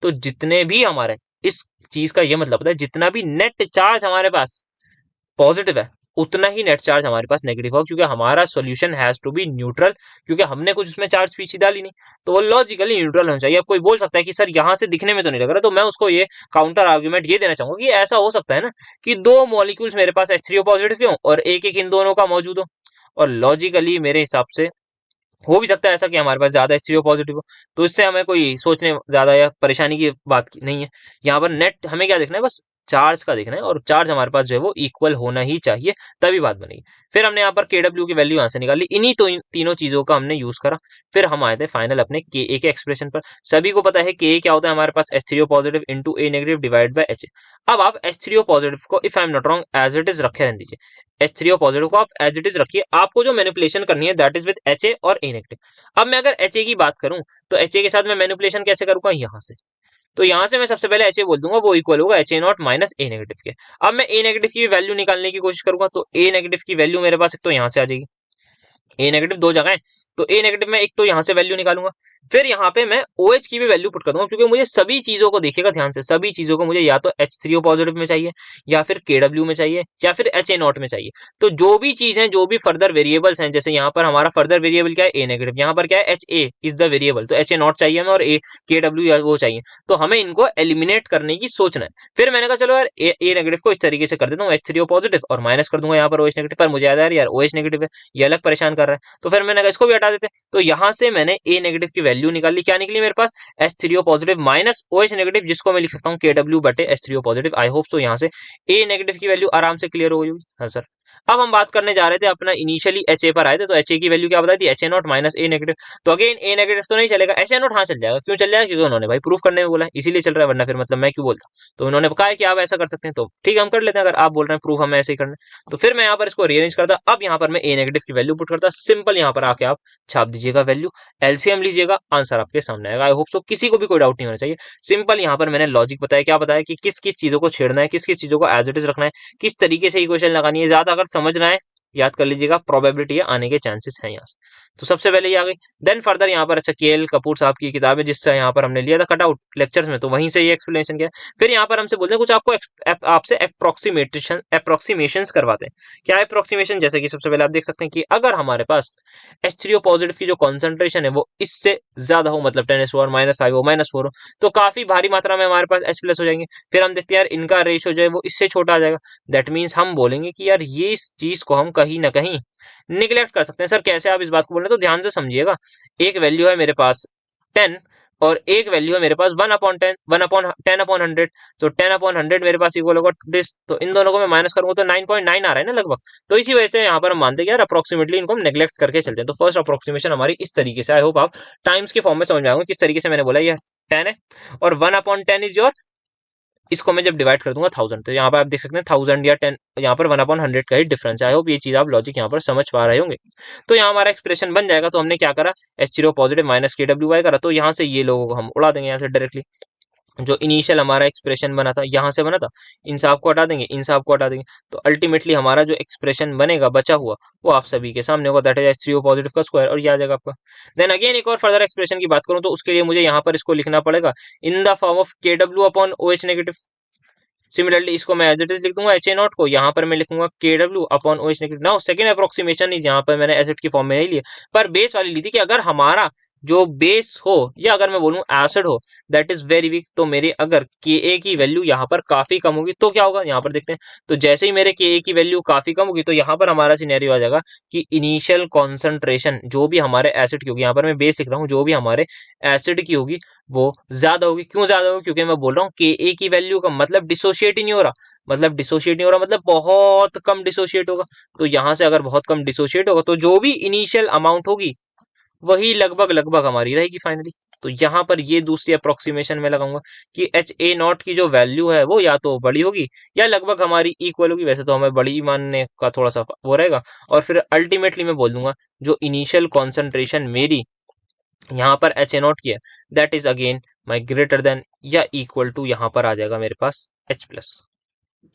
तो जितने भी हमारे, इस चीज का ये मतलब होता है जितना भी नेट चार्ज हमारे पास पॉजिटिव है उतना ही नेट चार्ज हमारे पास नेगेटिव होगा, क्योंकि हमारा solution has to be neutral, क्योंकि हमने कुछ उसमें चार्ज स्पीशीज डाली नहीं, तो वो लॉजिकली न्यूट्रल होना चाहिए। अब कोई बोल सकता है कि सर यहाँ से दिखने में तो नहीं लग रहा, तो मैं उसको ये काउंटर आर्ग्यूमेंट ये देना चाहूंगा कि ऐसा हो सकता है ना कि दो मॉलिक्यूल्स मेरे पास H3O पॉजिटिव के हो और एक एक इन दोनों का मौजूद हो, और लॉजिकली मेरे हिसाब से हो भी सकता है ऐसा कि हमारे पास ज्यादा H3O पॉजिटिव हो, तो इससे हमें कोई सोचने ज्यादा या परेशानी की बात नहीं है। यहाँ पर नेट हमें क्या देखना है, बस चार्ज का देखना है, और चार्ज हमारे पास जो है वो इक्वल होना ही चाहिए, तभी बात बनेगी। फिर हमने यहाँ पर KW की वैल्यू यहाँ से निकाली, इन्हीं तो इन तीनों चीजों का हमने यूज करा। फिर हम आए थे फाइनल अपने KA के एक्सप्रेशन पर। सभी को पता है KA क्या होता है हमारे पास, H3O positive into A- divide by HA। अब आप H3O पॉजिटिव को, if I am not wrong, as it is रखे रहने दीजिए। H3O पॉजिटिव को आप एज इट इज रखिए, आपको जो मैनिपुलेशन करनी है दैट इज विद HA और A-। अब मैं अगर HA की बात करूं तो HA के साथ मैं मैनिपुलेशन कैसे करूंगा, यहाँ से, तो यहाँ से मैं सबसे पहले HA बोल दूंगा, वो इक्वल होगा HA0 माइनस A- के। अब मैं A- की वैल्यू निकालने की कोशिश करूंगा, तो A- की वैल्यू मेरे पास एक तो यहाँ से आ जाएगी, A- दो जगह है, तो A- में एक तो यहाँ से वैल्यू निकालूंगा, फिर यहाँ पे मैं OH की भी वैल्यू पुट कर दूंगा, क्योंकि मुझे सभी चीजों को देखिएगा ध्यान से, सभी चीजों को मुझे या तो H3O पॉजिटिव में चाहिए, या फिर KW में चाहिए, या फिर HA0 में चाहिए। तो जो भी चीज है, जो भी फर्दर वेरिएबल्स हैं, जैसे यहाँ पर हमारा फर्दर वेरिएबल क्या है A-, यहाँ पर क्या है HA इज द वेरिएबल, तो HA0 चाहिए हमें और KW वो चाहिए, तो हमें इनको एलिमिनेट करने की सोचना है। फिर मैंने कहा चलो यार A- को इस तरीके से कर देता हूँ, H3O पॉजिटिव और माइनस कर दूंगा यहाँ पर OH-, पर मुझे याद है यार OH- है, ये अलग परेशान कर रहा है, तो फिर मैंने कहा इसको भी हटा देते। तो यहाँ से मैंने A- की वैल्यू निकाल ली, क्या निकली मेरे पास, H3O पॉजिटिव माइनस OH-, जिसको मैं लिख सकता हूँ KW बटे H3O पॉजिटिव। आई होप सो यहाँ से A- की वैल्यू आराम से क्लियर हो गई। हाँ सर, अब हम बात करने जा रहे थे अपना इनिशियली एच ए पर आए थे, तो एच ए की वैल्यू क्या बताई थी, H A not minus A negative. तो अगेन ए नेगेटिव तो नहीं चलेगा, एच ए नॉट हाँ चल जाएगा। क्यों चल जाएगा, क्योंकि उन्होंने भाई प्रूफ करने में बोला है, इसीलिए चल रहा है, वरना फिर मतलब मैं क्यों बोलता। तो उन्होंने कहा है कि आप ऐसा कर सकते हैं, तो ठीक है हम कर लेते हैं, अगर आप बोल रहे हैं प्रूफ हमें ऐसे ही करना है। तो फिर मैं यहाँ पर इसको रीअरेंज करता, अब यहाँ पर मैं ए नेगेटिव की वैल्यू पुट करता, सिंपल यहाँ पर आके आप छाप दीजिएगा वैल्यू, एलसीएम लीजिएगा, आंसर आपके सामने आएगा। आई होप सो किसी को भी कोई डाउट नहीं होना चाहिए। सिंपल यहाँ पर मैंने लॉजिक बताया, क्या बताया कि किस किस चीजों को छेड़ना है, किस किस चीजों को एज इट इज रखना है, किस तरीके से इक्वेशन लगानी है, ज्यादा अगर समझना है याद कर लीजिएगा, प्रोबेबिलिटी आने के चांसेस हैं यहाँ से। तो सबसे पहले ये आ गई। देन फर्दर यहाँ पर अच्छा के एल कपूर साहब की किताब है, जिससे यहाँ पर हमने लिया था कटआउट लेक्चर्स में, तो वहीं से ये एक्सप्लेनेशन किया। फिर यहाँ पर हमसे बोलते हैं कुछ आपको आपसे अप्रोक्सीमेशन करवाते हैं। क्या है अप्रोक्सीमेशन, जैसे कि सबसे पहले आप देख सकते हैं कि अगर हमारे पास H3O पॉजिटिव की जो कॉन्सेंट्रेशन है वो इससे ज्यादा हो, मतलब 10⁻⁻5 हो, -4 हो, तो काफी भारी मात्रा में हमारे पास H+ हो जाएंगे। फिर हम देखते हैं यार इनका रेशियो जो है वो इससे छोटा आ जाएगा। दैट मीन्स हम बोलेंगे कि यार ये इस चीज को हम कहीं ना कहीं निगलेक्ट कर सकते हैं। सर कैसे आप इस बात को बोल रहे हैं, तो ध्यान से समझिएगा। एक वैल्यू है मेरे पास 10 और एक वैल्यू है मेरे पास 1/10, 1/10/100। तो 10/100 मेरे पास इक्वल होगा दिस, तो इन दोनों को मैं माइनस करूंगा तो 9.9 आ रहा है ना लगभग। तो इसी वजह से यहाँ पर हम मानते हैं कि यार अप्रोक्सीमेटली इनको हम नेग्लेक्ट करके चलते हैं। तो फर्स्ट अप्रोक्सीमेशन हमारी इस तरीके से, आई होप आप टाइम्स के फॉर्म में समझ में आएंगे किस तरीके से मैंने बोला। ये 10 है और 1/10 इज योर, इसको मैं जब डिवाइड कर दूंगा 1000, तो यहाँ पर आप देख सकते हैं 1000 या 10, यहाँ पर 1/100 का ही डिफरेंस है। आई होप ये चीज आप लॉजिक यहाँ पर समझ पा रहे होंगे। तो यहाँ हमारा एक्सप्रेशन बन जाएगा। तो हमने क्या करा, H0 पॉजिटिव माइनस KWy करा, तो यहाँ से ये लोगों को हम उड़ा देंगे यहाँ से डायरेक्टली। जो इनिशियल हमारा एक्सप्रेशन बना था, यहाँ से बना था, इन सब को हटा देंगे, इन सब को हटा देंगे, तो अल्टीमेटली हमारा जो एक्सप्रेशन बनेगा बचा हुआ वो आप सभी के सामने होगा, दैट इज H3O पॉजिटिव का स्क्वायर, और ये आ जाएगा आपका। देन अगेन एक और फर्दर एक्सप्रेशन की बात करूं तो उसके लिए मुझे यहाँ पर इसको लिखना पड़ेगा in the form of KW upon OH negative. Similarly इसको मैं एज इट इज लिख दूंगा, एच ए नॉट को यहाँ पर मैं लिखूंगा KW upon OH negative. Now second approximation is, यहाँ पर मैंने एसिड की फॉर्म में नहीं लिया, पर बेस वाली ली थी कि अगर हमारा जो बेस हो या अगर मैं बोलूं एसिड हो दैट इज वेरी वीक, तो मेरे अगर Ka की वैल्यू यहाँ पर काफी कम होगी तो क्या होगा, यहाँ पर देखते हैं। तो जैसे ही मेरे Ka की वैल्यू काफी कम होगी तो यहाँ पर हमारा सिनेरियो आ जाएगा कि इनिशियल कॉन्सेंट्रेशन जो भी हमारे एसिड की होगी, यहाँ पर मैं बेस लिख रहा हूँ, जो भी हमारे एसिड की होगी वो ज्यादा होगी। क्यों ज्यादा होगी, क्योंकि मैं बोल रहा हूँ Ka की वैल्यू का मतलब डिसोशिएट ही नहीं हो रहा, मतलब डिसोशिएट नहीं हो रहा मतलब बहुत कम डिसोशिएट होगा। तो यहाँ से अगर बहुत कम डिसोशिएट होगा तो जो भी इनिशियल अमाउंट होगी वही लगभग लगभग हमारी रहेगी फाइनली। तो यहाँ पर ये दूसरी अप्रोक्सीमेशन में लगाऊंगा कि HA0 की जो वैल्यू है वो या तो बड़ी होगी या लगभग हमारी इक्वल होगी। वैसे तो हमें बड़ी मानने का थोड़ा सा वो रहेगा, और फिर अल्टीमेटली मैं बोल दूंगा जो इनिशियल कॉन्सेंट्रेशन मेरी यहाँ पर HA0 की है that is again my greater than या इक्वल टू, यहाँ पर आ जाएगा मेरे पास H+।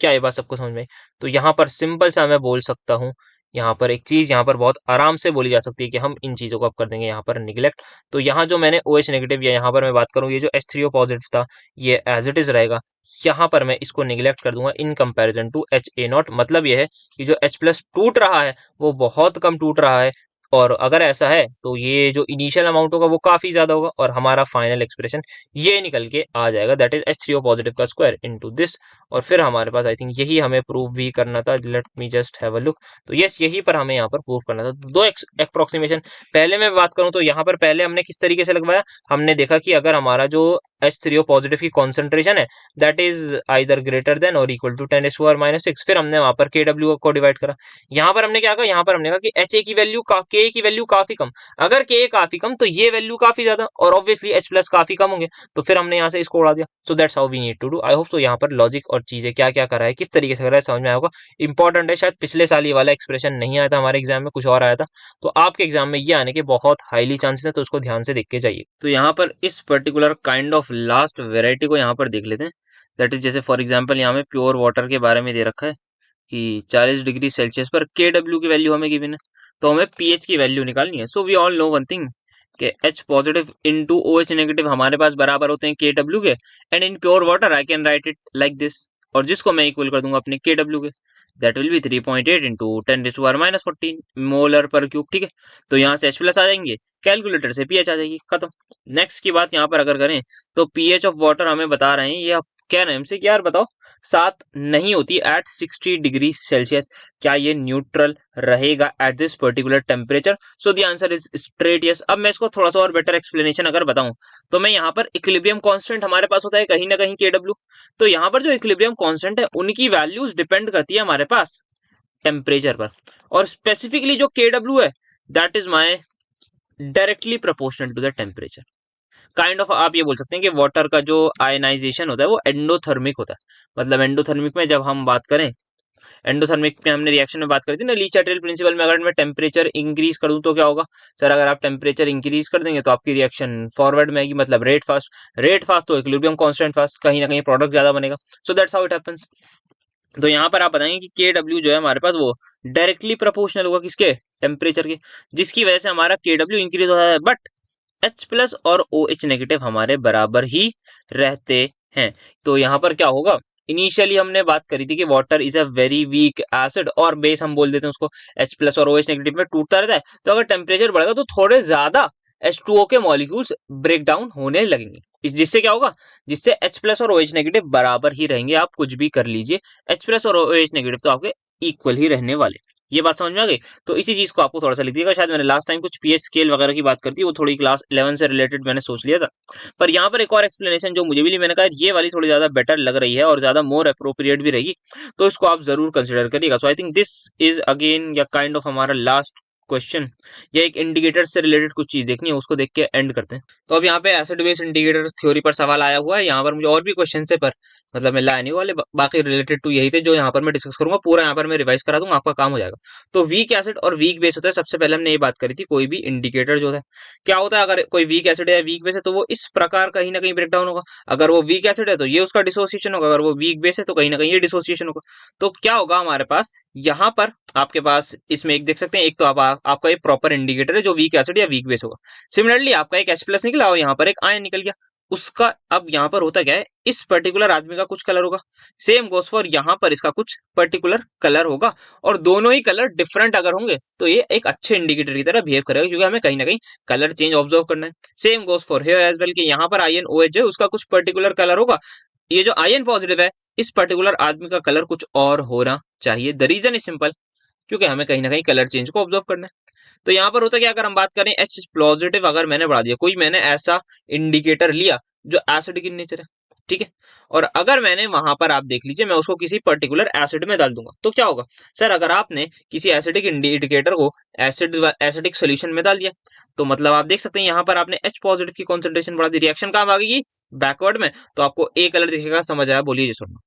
क्या ये बात सबको समझ में आई? तो यहाँ पर सिंपल सा मैं बोल सकता हूँ, यहाँ पर एक चीज यहाँ पर बहुत आराम से बोली जा सकती है कि हम इन चीजों को अब कर देंगे यहाँ पर निगलेक्ट। तो यहाँ जो मैंने OH नेगेटिव या यहाँ पर मैं बात करूँ ये जो H3O पॉजिटिव था ये एज इट इज रहेगा, यहाँ पर मैं इसको निगलेक्ट कर दूंगा इन कंपैरिजन टू HA0। मतलब ये है कि जो H+ टूट रहा है वो बहुत कम टूट रहा है, और अगर ऐसा है तो ये जो इनिशियल अमाउंट होगा वो काफी ज्यादा होगा, और हमारा फाइनल एक्सप्रेशन ये निकल के आ जाएगा दैट इज H3O पॉजिटिव का स्क्वायर इनटू दिस। और फिर हमारे पास आई थिंक यही हमें प्रूव भी करना था, let me just have a look. तो यस यही पर हमें यहाँ पर प्रूव करना था। तो दो अप्रोक्सीमेशन, पहले मैं बात करूँ तो यहाँ पर पहले हमने किस तरीके से लगवाया, हमने देखा कि अगर हमारा जो H3O पॉजिटिव की कॉन्सेंट्रेशन है that is either greater than और इक्वल टू 10⁻⁻6, फिर हमने वहां पर KW को डिवाइड करा। यहाँ पर हमने क्या कहा, यहाँ पर हमने कहा कि HA की वैल्यू K की वैल्यू काफी कम, अगर K काफी कम तो ये वैल्यू काफी ज्यादा, और ऑब्वियसली H+ काफी कम होंगे, तो फिर हमने यहाँ से इसको उड़ा दिया। So that's how we need to do. I hope so यहाँ पर लॉजिक और चीजें क्या क्या करा है, किस तरीके से करा है समझ में आया होगा। इंपॉर्टेंट है, शायद पिछले साल ये वाला एक्सप्रेशन नहीं आया था हमारे एग्जाम में, कुछ और आया था, तो आपके एग्जाम में ये आने के बहुत हाईली चांसेस है, तो उसको ध्यान से देख के जाइए। तो यहाँ पर इस particular kind of last variety को यहाँ पर देख लेते हैं। दैट इज जैसे फॉर एग्जाम्पल यहाँ में प्योर वाटर के बारे में दे रखा है कि 40 डिग्री सेल्सियस पर KW की वैल्यू हमें गिवन है, तो हमें pH की वैल्यू निकालनी है। So we all know one thing कि H positive into OH negative हमारे पास बराबर होते हैं KW के, and in pure water I can write it like this, और जिसको मैं इक्वल कर दूंगा अपने KW के, that will be 3.8 into 10⁻⁻14 molar per cube. ठीक है, तो यहाँ से H+ आ जाएंगे, कैलकुलेटर से pH आ जाएगी, खत्म। नेक्स्ट की बात यहाँ पर अगर करें तो pH ऑफ वाटर हमें बता रहे हैं, ये आप कह रहे हैं हमसे कि यार बताओ 7 नहीं होती एट 60 डिग्री सेल्सियस, क्या ये न्यूट्रल रहेगा at this particular temperature? So the answer is straight yes. अब मैं इसको थोड़ा सा और बेटर एक्सप्लेनेशन अगर बताऊं तो मैं यहाँ पर इक्विलिब्रियम कांस्टेंट हमारे पास होता है कहीं ना कहीं KW, तो यहाँ पर जो इक्विलिब्रियम कांस्टेंट है उनकी वैल्यूज डिपेंड करती है हमारे पास टेम्परेचर पर, और स्पेसिफिकली जो KW है that is my directly proportional to the temperature. Kind of आप ये बोल सकते हैं कि वाटर का जो आयनाइजेशन होता है वो एंडोथर्मिक होता है। मतलब एंडोथर्मिक में जब हम बात करें, एंडोथर्मिक में हमने रिएक्शन में बात करी थी ना ली चार्टियल प्रिंसिपल में, अगर मैं टेम्परेचर इंक्रीज कर दूं तो क्या होगा सर, अगर आप टेम्परेचर इंक्रीज कर देंगे तो आपकी रिएक्शन फॉरवर्ड में आएगी, मतलब रेट फास्ट तो इक्विलिब्रियम कांस्टेंट फास्ट, कहीं ना कहीं प्रोडक्ट ज्यादा बनेगा। सो दैट्स हाउ इट हैपेंस। तो यहाँ पर आप बताएंगे कि KW जो है हमारे पास वो डायरेक्टली प्रोपोर्शनल होगा किसके, टेम्परेचर के, जिसकी वजह से हमारा KW इंक्रीज होता है, बट H+ और OH नेगेटिव हमारे बराबर ही रहते हैं। तो यहाँ पर क्या होगा, इनिशियली हमने बात करी थी कि water is a very weak acid, और बेस हम बोल देते हैं उसको, H+ और OH नेगेटिव में टूटता रहता है। तो अगर टेम्परेचर बढ़ेगा तो थोड़े ज्यादा H2O के मॉलिक्यूल्स ब्रेक डाउन होने लगेंगे, जिससे क्या होगा, जिससे H+ और OH नेगेटिव बराबर ही रहेंगे। आप कुछ भी कर लीजिए, H+ और OH नेगेटिव तो आपके इक्वल ही रहने वाले। ये बात समझ में आ गई। तो इसी चीज को आपको थोड़ा सा लिख दिएगा, शायद मैंने लास्ट टाइम कुछ पीएच स्केल वगैरह की बात करती, वो थोड़ी क्लास 11 से रिलेटेड मैंने सोच लिया था। पर यहाँ पर एक और एक्सप्लेनेशन जो मुझे भी मैंने कहा ये वाली थोड़ी ज्यादा बेटर लग रही है और ज्यादा मोर अप्रोप्रिएट भी रहेगी, तो इसको आप जरूर कंसिडर करिएगा। So I think this is again या काइंड ऑफ हमारा लास्ट क्वेश्चन, या एक इंडिकेटर से रिलेटेड कुछ चीज देखनी है, उसको देख के एंड करते हैं। तो अब यहाँ पे एसिड बेस इंडिकेटर थ्योरी पर सवाल आया हुआ है। यहाँ पर मुझे और भी क्वेश्चन है, पर मतलब मैं लाया नहीं वाले, बाकी रिलेटेड टू यही थे जो यहाँ पर मैं डिस्कस करूंगा, पूरा यहाँ पर मैं रिवाइज करा दूंगा, आपका काम हो जाएगा। तो वीक एसिड और वीक बेस होता है, सबसे पहले हमने ये बात करी थी, कोई भी इंडिकेटर जो है क्या होता है, अगर कोई वीक एसिड है वीक बेस है तो वो इस प्रकार कहीं ना कहीं ब्रेक डाउन होगा। अगर वो वीक एसिड है तो ये उसका डिसोसिएशन होगा, अगर वो वीक बेस है तो कहीं ना कहीं ये डिसोसिएशन होगा। तो क्या होगा हमारे पास यहाँ पर, आपके पास इसमें एक देख सकते हैं, एक तो आपका ये प्रॉपर इंडिकेटर है जो वीक एसिड या वीक बेस होगा। सिमिलरली आपका एक H+ निकला और यहाँ पर एक आयन निकल गया, उसका अब यहाँ पर होता क्या है, इस पर्टिकुलर आदमी का कुछ कलर होगा, सेम गोस फॉर यहाँ पर इसका कुछ पर्टिकुलर कलर होगा, और दोनों ही कलर डिफरेंट अगर होंगे तो ये एक अच्छे इंडिकेटर की तरह बिहेव करेगा, क्योंकि हमें कहीं ना कहीं कलर चेंज ऑब्जर्व करना है। Same goes for here as well, कि यहाँ पर आयन OH है उसका कुछ पर्टिकुलर कलर होगा, ये जो आयन पॉजिटिव है इस पर्टिकुलर आदमी का कलर कुछ और होना चाहिए। द रीजन इज सिंपल, क्योंकि हमें कहीं ना कहीं कलर चेंज को ऑब्जर्व करना है। तो यहाँ पर होता क्या, अगर हम बात करें H पॉजिटिव अगर मैंने बढ़ा दिया, कोई मैंने ऐसा इंडिकेटर लिया जो एसिडिक इन नेचर है, ठीक है, और अगर मैंने वहां पर आप देख लीजिए मैं उसको किसी पर्टिकुलर एसिड में डाल दूंगा, तो क्या होगा सर, अगर आपने किसी एसिडिक इंडिकेटर को एसिडिक सोल्यूशन में डाल दिया, तो मतलब आप देख सकते हैं यहाँ पर आपने H पॉजिटिव की कॉन्सेंट्रेशन बढ़ा दी, रिएक्शन कहाँ भागेगी, बैकवर्ड में, तो आपको ए कलर दिखेगा, समझ आया, बोलिए जी सुनना।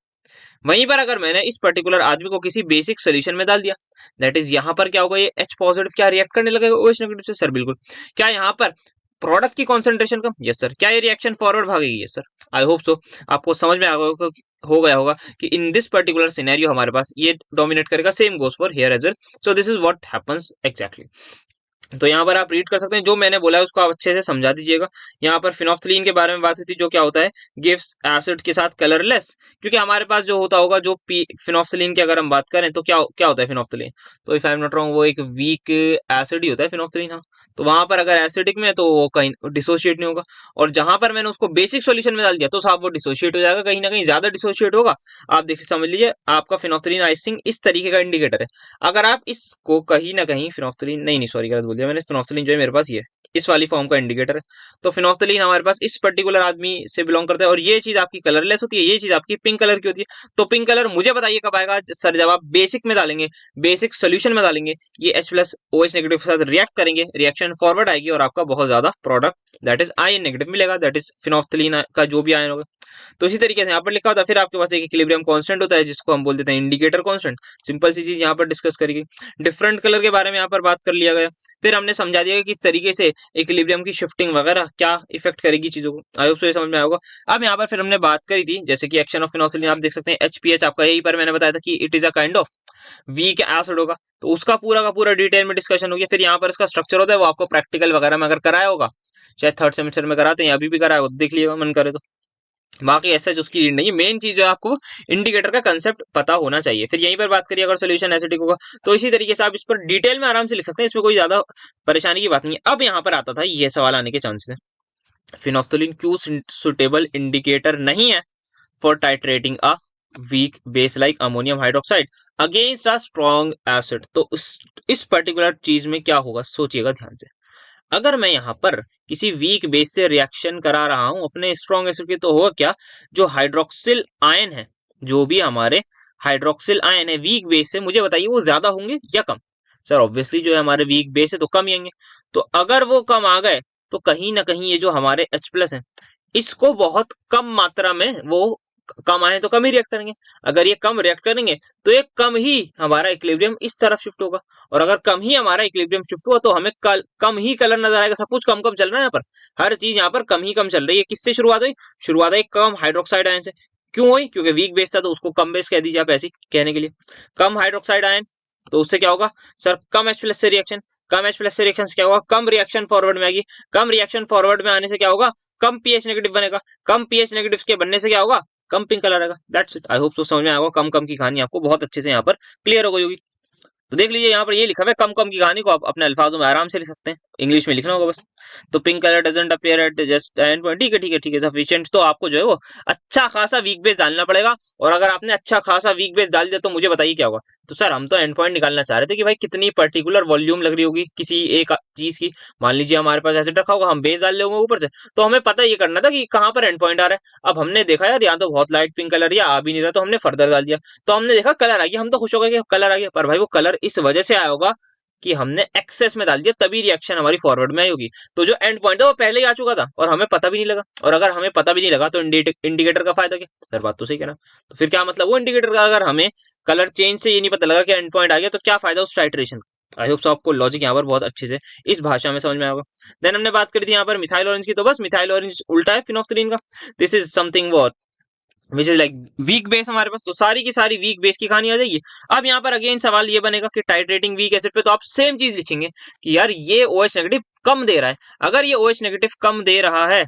वहीं पर अगर मैंने इस पर्टिकुलर आदमी को किसी बेसिक सोल्यूशन में डाल दिया, दैट इज यहाँ पर क्या होगा, ये H पॉजिटिव क्या रिएक्ट करने लगेगा OH नेगेटिव से, सर बिल्कुल। क्या यहाँ पर प्रोडक्ट की कॉन्सेंट्रेशन कम, यस सर। क्या ये रिएक्शन फॉरवर्ड भागेगी, yes sir. I hope so आपको समझ में आ गया हो गया होगा कि इन दिस पर्टिकुलर सिनेरियो हमारे पास ये डोमिनेट करेगा, same goes for here as well. So this is what happens exactly. तो यहाँ पर आप रीड कर सकते हैं, जो मैंने बोला है उसको आप अच्छे से समझा दीजिएगा। यहाँ पर फिनोफ्थलीन के बारे में बात हुई थी, जो क्या होता है, गिव्स एसिड के साथ कलरलेस, क्योंकि हमारे पास जो होता होगा जो फिनोफ्थलीन की अगर हम बात करें तो क्या क्या होता है फिनोफ्थलीन, तो if I am not wrong वो एक वीक एसिड ही होता है फिनोफ्थलीन। हाँ, तो वहां पर अगर एसिडिक में है तो वो कहीं डिसोशिएट नहीं होगा, और जहां पर मैंने उसको बेसिक सोल्यूशन में डाल दिया तो साहब वो डिसोशिएट हो जाएगा, कहीं ना कहीं ज्यादा डिसोशिएट होगा। आप देखिए समझ लीजिए आपका फिनोफ्थलीन आइसिंग इस तरीके का इंडिकेटर है। अगर आप इसको कहीं ना कहीं फिनोफ्थलीन नहीं सॉरी गलत बोल दिया मैंने, फिनोफ्थलीन जो है मेरे पास ये इस वाली फॉर्म का इंडिकेटर है। तो फिनोफ्थलीन हमारे पास इस पर्टिकुलर आदमी से बिलोंग करता है, और ये चीज आपकी कलरलेस होती है, ये चीज आपकी पिंक कलर की होती है। तो पिंक कलर मुझे बताइए कब आएगा सर, जब आप बेसिक में डालेंगे, बेसिक सोल्यूशन में डालेंगे, ये H+ OH नेगेटिव के साथ रिएक्ट करेंगे, रिएक्शन फॉरवर्ड आएगी और आपका बहुत ज्यादा product that is ion negative मिलेगा, दैट इज फिनोफ्थलीन का जो भी आयन होगा। तो इसी तरीके से यहाँ पर लिखा होता है। फिर आपके पास एक इक्विलिब्रियम कांस्टेंट होता है जिसको हम बोल देते हैं इंडिकेटर कांस्टेंट। सिंपल सी चीज यहाँ पर डिस्कस करेगी। डिफरेंट कलर के बारे में यहाँ पर बात कर लिया गया। फिर हमने समझा दिया कि किस तरीके से इक्विलिब्रियम की शिफ्टिंग वगैरह क्या इफेक्ट करेगी चीजों को। आई होप सो ये समझ में आएगा। अब यहाँ पर फिर हमने बात करी थी जैसे कि एक्शन ऑफ फिनोल्फिन, आप देख सकते हैं HPH आपका, यही पर मैंने बताया था कि it is a kind of weak acid होगा, तो उसका पूरा का पूरा डिटेल में डिस्कशन हो गया। फिर यहाँ पर इसका स्ट्रक्चर होता है, वो आपको प्रैक्टिकल वगैरह में अगर कराया होगा, शायद थर्ड सेमेस्टर में कराते हैं, अभी भी कराया होगा, देख लीजिएगा मन करे तो। बाकी ऐसा उसकी रीड नहीं है, मेन चीज है आपको इंडिकेटर का कंसेप्ट पता होना चाहिए। फिर यहीं पर बात करिए अगर सोल्यूशन एसिडिक होगा तो इसी तरीके से आप इस पर डिटेल में आराम से लिख सकते हैं, इसमें कोई ज्यादा परेशानी की बात नहीं है। अब यहाँ पर आता था ये सवाल आने के चांसेस है, फिनोफ्थलीन क्यों सुटेबल इंडिकेटर नहीं है for titrating a weak base like ammonium hydroxide against a strong acid. तो इस पर्टिकुलर चीज में क्या होगा सोचिएगा ध्यान से। अगर मैं यहाँ पर किसी वीक बेस से रिएक्शन करा रहा हूं अपने स्ट्रॉन्ग एसिड की, तो होगा क्या, जो हाइड्रोक्सिल आयन है, जो भी हमारे हाइड्रोक्सिल आयन है वीक बेस से, मुझे बताइए वो ज्यादा होंगे या कम। सर ऑब्वियसली जो है हमारे वीक बेस है तो कम ही होंगे। तो अगर वो कम आ गए तो कहीं ना कहीं ये जो हमारे H प्लस है इसको बहुत कम मात्रा में वो कम आए तो कम ही रिएक्ट करेंगे। अगर ये कम रिएक्ट करेंगे तो ये कम ही हमारा इक्विलिब्रियम इस तरफ शिफ्ट होगा, और अगर कम ही हमारा इक्विलिब्रियम शिफ्ट हुआ तो हमें कम ही कलर नजर आएगा। सब कुछ कम कम चल रहा है यहाँ पर, हर चीज यहाँ पर कम ही कम चल रही है। किससे शुरुआत हुई? शुरुआत हुई कम हाइड्रोक्साइड आयन से। क्यों हुई? क्योंकि वीक बेस था तो उसको कम बेस कह दीजिए आप, ऐसे ही कहने के लिए। कम हाइड्रोक्साइड आयन तो उससे क्या होगा सर? कम H प्लस से रिएक्शन। कम H प्लस से रिएक्शन से क्या होगा? कम रिएक्शन फॉरवर्ड में आएगी। कम रिएक्शन फॉरवर्ड में आने से क्या होगा? कम पीएच नेगेटिव बनेगा। कम पीएच नेगेटिव के बनने से क्या होगा? कम पिंक कलर आएगा। That's it. I hope so समझ में आएगा। कम कम की कहानी आपको बहुत अच्छे से यहाँ पर क्लियर हो गई होगी। तो देख लीजिए यहाँ पर ये लिखा हुआ है, कम कम की कहानी को आप अपने अल्फाजों में आराम से लिख सकते हैं, इंग्लिश में लिखना होगा बस। तो pink colour doesn't appear eight just and point. ठीक है ठीक है ठीक है सफिशिएंट। तो आपको जो है वो अच्छा खासा वीक बेस डालना पड़ेगा, और अगर आपने अच्छा खासा वीक बेस डाल दिया तो मुझे बताइए क्या होगा। तो सर हम तो एंड पॉइंट निकालना चाह रहे थे कि भाई कितनी पर्टिकुलर वॉल्यूम लग रही होगी किसी एक चीज की। मान लीजिए हमारे पास एसिड रखा होगा, हम बेस डाल लेंगे ऊपर से, तो हमें पता ये करना था कि कहाँ पर एंड पॉइंट आ रहा है। अब हमने देखा यार यहाँ तो बहुत लाइट पिंक कलर या आ भी नहीं रहा, तो हमने फर्दर डाल दिया, तो हमने देखा कलर आ गया, हम तो खुश हो गए कि कलर आ गया। पर भाई वो कलर इस वजह से आया होगा कि हमने एक्सेस में डाल दिया, तभी रिएक्शन हमारी फॉरवर्ड में आई होगी। तो जो एंड पॉइंट है वो पहले ही आ चुका था और हमें पता भी नहीं लगा, और अगर हमें पता भी नहीं लगा तो इंडिकेटर का फायदा क्या? सर बात तो सही कह रहा। तो फिर क्या मतलब वो इंडिकेटर का, अगर हमें कलर चेंज से ये नहीं पता लगा कि एंड पॉइंट आ गया तो क्या फायदा उस टाइट्रेशन का? आई होप सो आपको लॉजिक यहाँ पर बहुत अच्छे से इस भाषा में समझ में आएगा। देन हमने बात करी थी यहाँ पर मिथाइल ऑरेंज की, तो बस मिथाइल ऑरेंज उल्टा है फिनोफ्थलीन का। This is something what which is like weak base हमारे पास। तो सारी की सारी वीक बेस की कहानी आ जाएगी। अब यहाँ पर अगेन सवाल ये बनेगा कि टाइट्रेटिंग वीक एसिड पे तो आप सेम चीज लिखेंगे कि यार ये OH नेगेटिव कम दे रहा है। अगर ये OH नेगेटिव कम दे रहा है,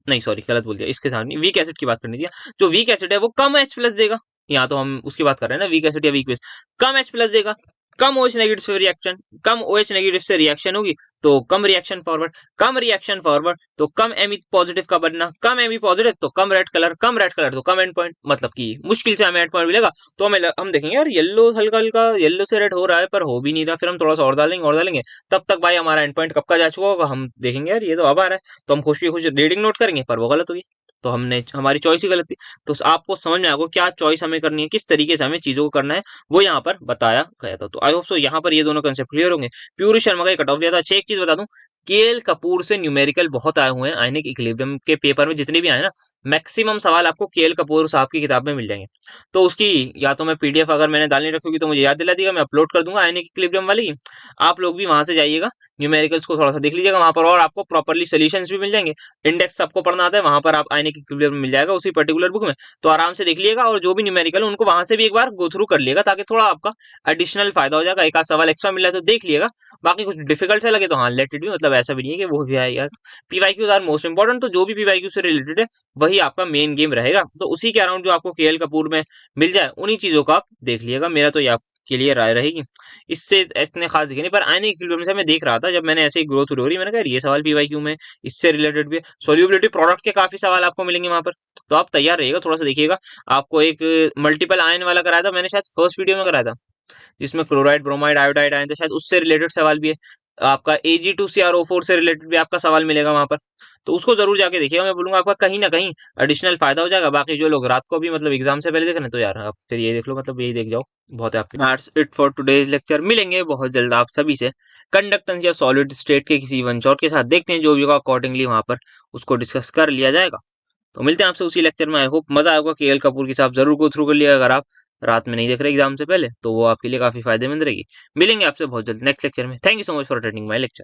नहीं सॉरी गलत बोल दिया, इसके साथ नहीं, वीक एसिड की बात करनी थी। जो वीक एसिड है वो कम H प्लस देगा, यहाँ तो हम उसकी बात कर रहे हैं ना, वीक एसिड या वीक बेस। कम H प्लस देगा, कम OH नेगेटिव से रिएक्शन, कम OH नेगेटिव से रिएक्शन होगी तो कम रिएक्शन फॉरवर्ड, कम रिएक्शन फॉरवर्ड तो कम Me पॉजिटिव का बनना, कम Me पॉजिटिव तो कम रेड कलर, कम रेड कलर तो कम एंड पॉइंट। मतलब कि मुश्किल से हमें एंड पॉइंट मिलेगा। तो हम देखेंगे यार येलो हल्का हल्का येलो से रेड हो रहा है पर हो भी नहीं रहा, फिर हम थोड़ा सा और डालेंगे, तब तक भाई हमारा एंड पॉइंट कब का जा चुका होगा। हम देखेंगे यार ये तो अब आ रहा है, तो हम खुश रीडिंग नोट करेंगे पर वो गलत होगी, तो हमने हमारी चॉइस ही गलत थी। तो आपको समझ में आएगा क्या चॉइस हमें करनी है, किस तरीके से हमें चीजों को करना है, वो यहाँ पर बताया गया था। तो आई होप सो यहाँ पर ये दोनों कंसेप्ट क्लियर होंगे। प्यूरी शर्मा का कट ऑफ दिया था। अच्छा एक चीज बता दूं, केएल कपूर से न्यूमेरिकल बहुत आए हुए हैं आयनिक इक्विलिब्रियम के पेपर में, जितने भी आए ना मैक्सिमम सवाल आपको केएल कपूर साहब की किताब में मिल जाएंगे। तो उसकी या तो मैं पीडीएफ अगर मैंने डालनी रखी होगी तो मुझे याद दिला दीजिएगा, मैं अपलोड कर दूंगा आयनिक इक्विलिब्रियम वाली। आप लोग भी वहां से जाइएगा, न्यूमेरिकल्स को थोड़ा सा देख लीजिएगा वहां पर, और आपको प्रॉपरली सोल्यूशंस भी मिल जाएंगे। इंडेक्स सबको पढ़ना आता है, वहां पर आप आयनिक इक्विलिब्रियम मिल जाएगा उसी पर्टिकुलर बुक में, तो आराम से देख लीजिएगा। और जो भी न्यूमेरिकल है उनको वहां से भी एक बार गो थ्रू कर लिएगा, ताकि थोड़ा आपका एडिशनल फायदा हो जाएगा। एक आध सवाल एक्स्ट्रा मिला है तो देख लिएगा, बाकी कुछ डिफिकल्ट से लगे तो हाँ लेट इट भी, मतलब ऐसा भी नहीं है कि वो भी आएगा। पीवाईक्यूज आर मोस्ट इंपॉर्टेंट, तो जो भी पीवाईक्यू से रिलेटेड है वही आपका मेन गेम रहेगा। तो उसी के अराउंड जो आपको केएल कपूर में मिल जाए उन्हीं चीजों को आप देख लिएगा। मेरा तो ये आपके लिए राय रहेगी, इससे इतने खास दिखे नहीं। पर आयनिक इक्विलिब्रियम से मैं देख रहा था जब मैंने ऐसे ही ग्रोथ हो रही, मैंने कहा ये सवाल पीवाईक्यू में इससे रिलेटेड भी है। सोल्यूबिलिटी प्रोडक्ट के काफी सवाल आपको मिलेंगे वहां पर, तो आप तैयार रहिएगा, थोड़ा सा देखिएगा। आपको एक मल्टीपल आयन वाला कराया था मैंने, शायद फर्स्ट वीडियो में कराया था, जिसमें क्लोराइड ब्रोमाइड आयोडाइड आए थे, शायद उससे रिलेटेड सवाल भी है। आपका Ag2CrO4 से रिलेटेड भी आपका सवाल मिलेगा वहां पर, तो उसको जरूर जाके देखिएगा। मैं बोलूंगा आपका कहीं ना कहीं एडिशनल फायदा हो जाएगा। बाकी जो लोग रात को भी मतलब एग्जाम से पहले देख रहे हैं तो यार आप फिर ये देख लो, मतलब यही देख जाओ, बहुत है आपके। That's it for today's lecture. मिलेंगे बहुत जल्द आप सभी से कंडक्टेंस या सॉलिड स्टेट के किसी वन शॉट के साथ, देखते हैं जो भी होगा अकॉर्डिंगली वहां पर उसको डिस्कस कर लिया जाएगा। तो मिलते हैं आपसे उसी लेक्चर में। आई होप मजा आएगा। केएल कपूर की साहब जरूर गो थ्रू कर लिया, अगर आप रात में नहीं देख रहे एग्जाम से पहले तो वो आपके लिए काफी फायदेमंद रहेगी। मिलेंगे आपसे बहुत जल्द नेक्स्ट लेक्चर में। Thank you so much for attending my lecture.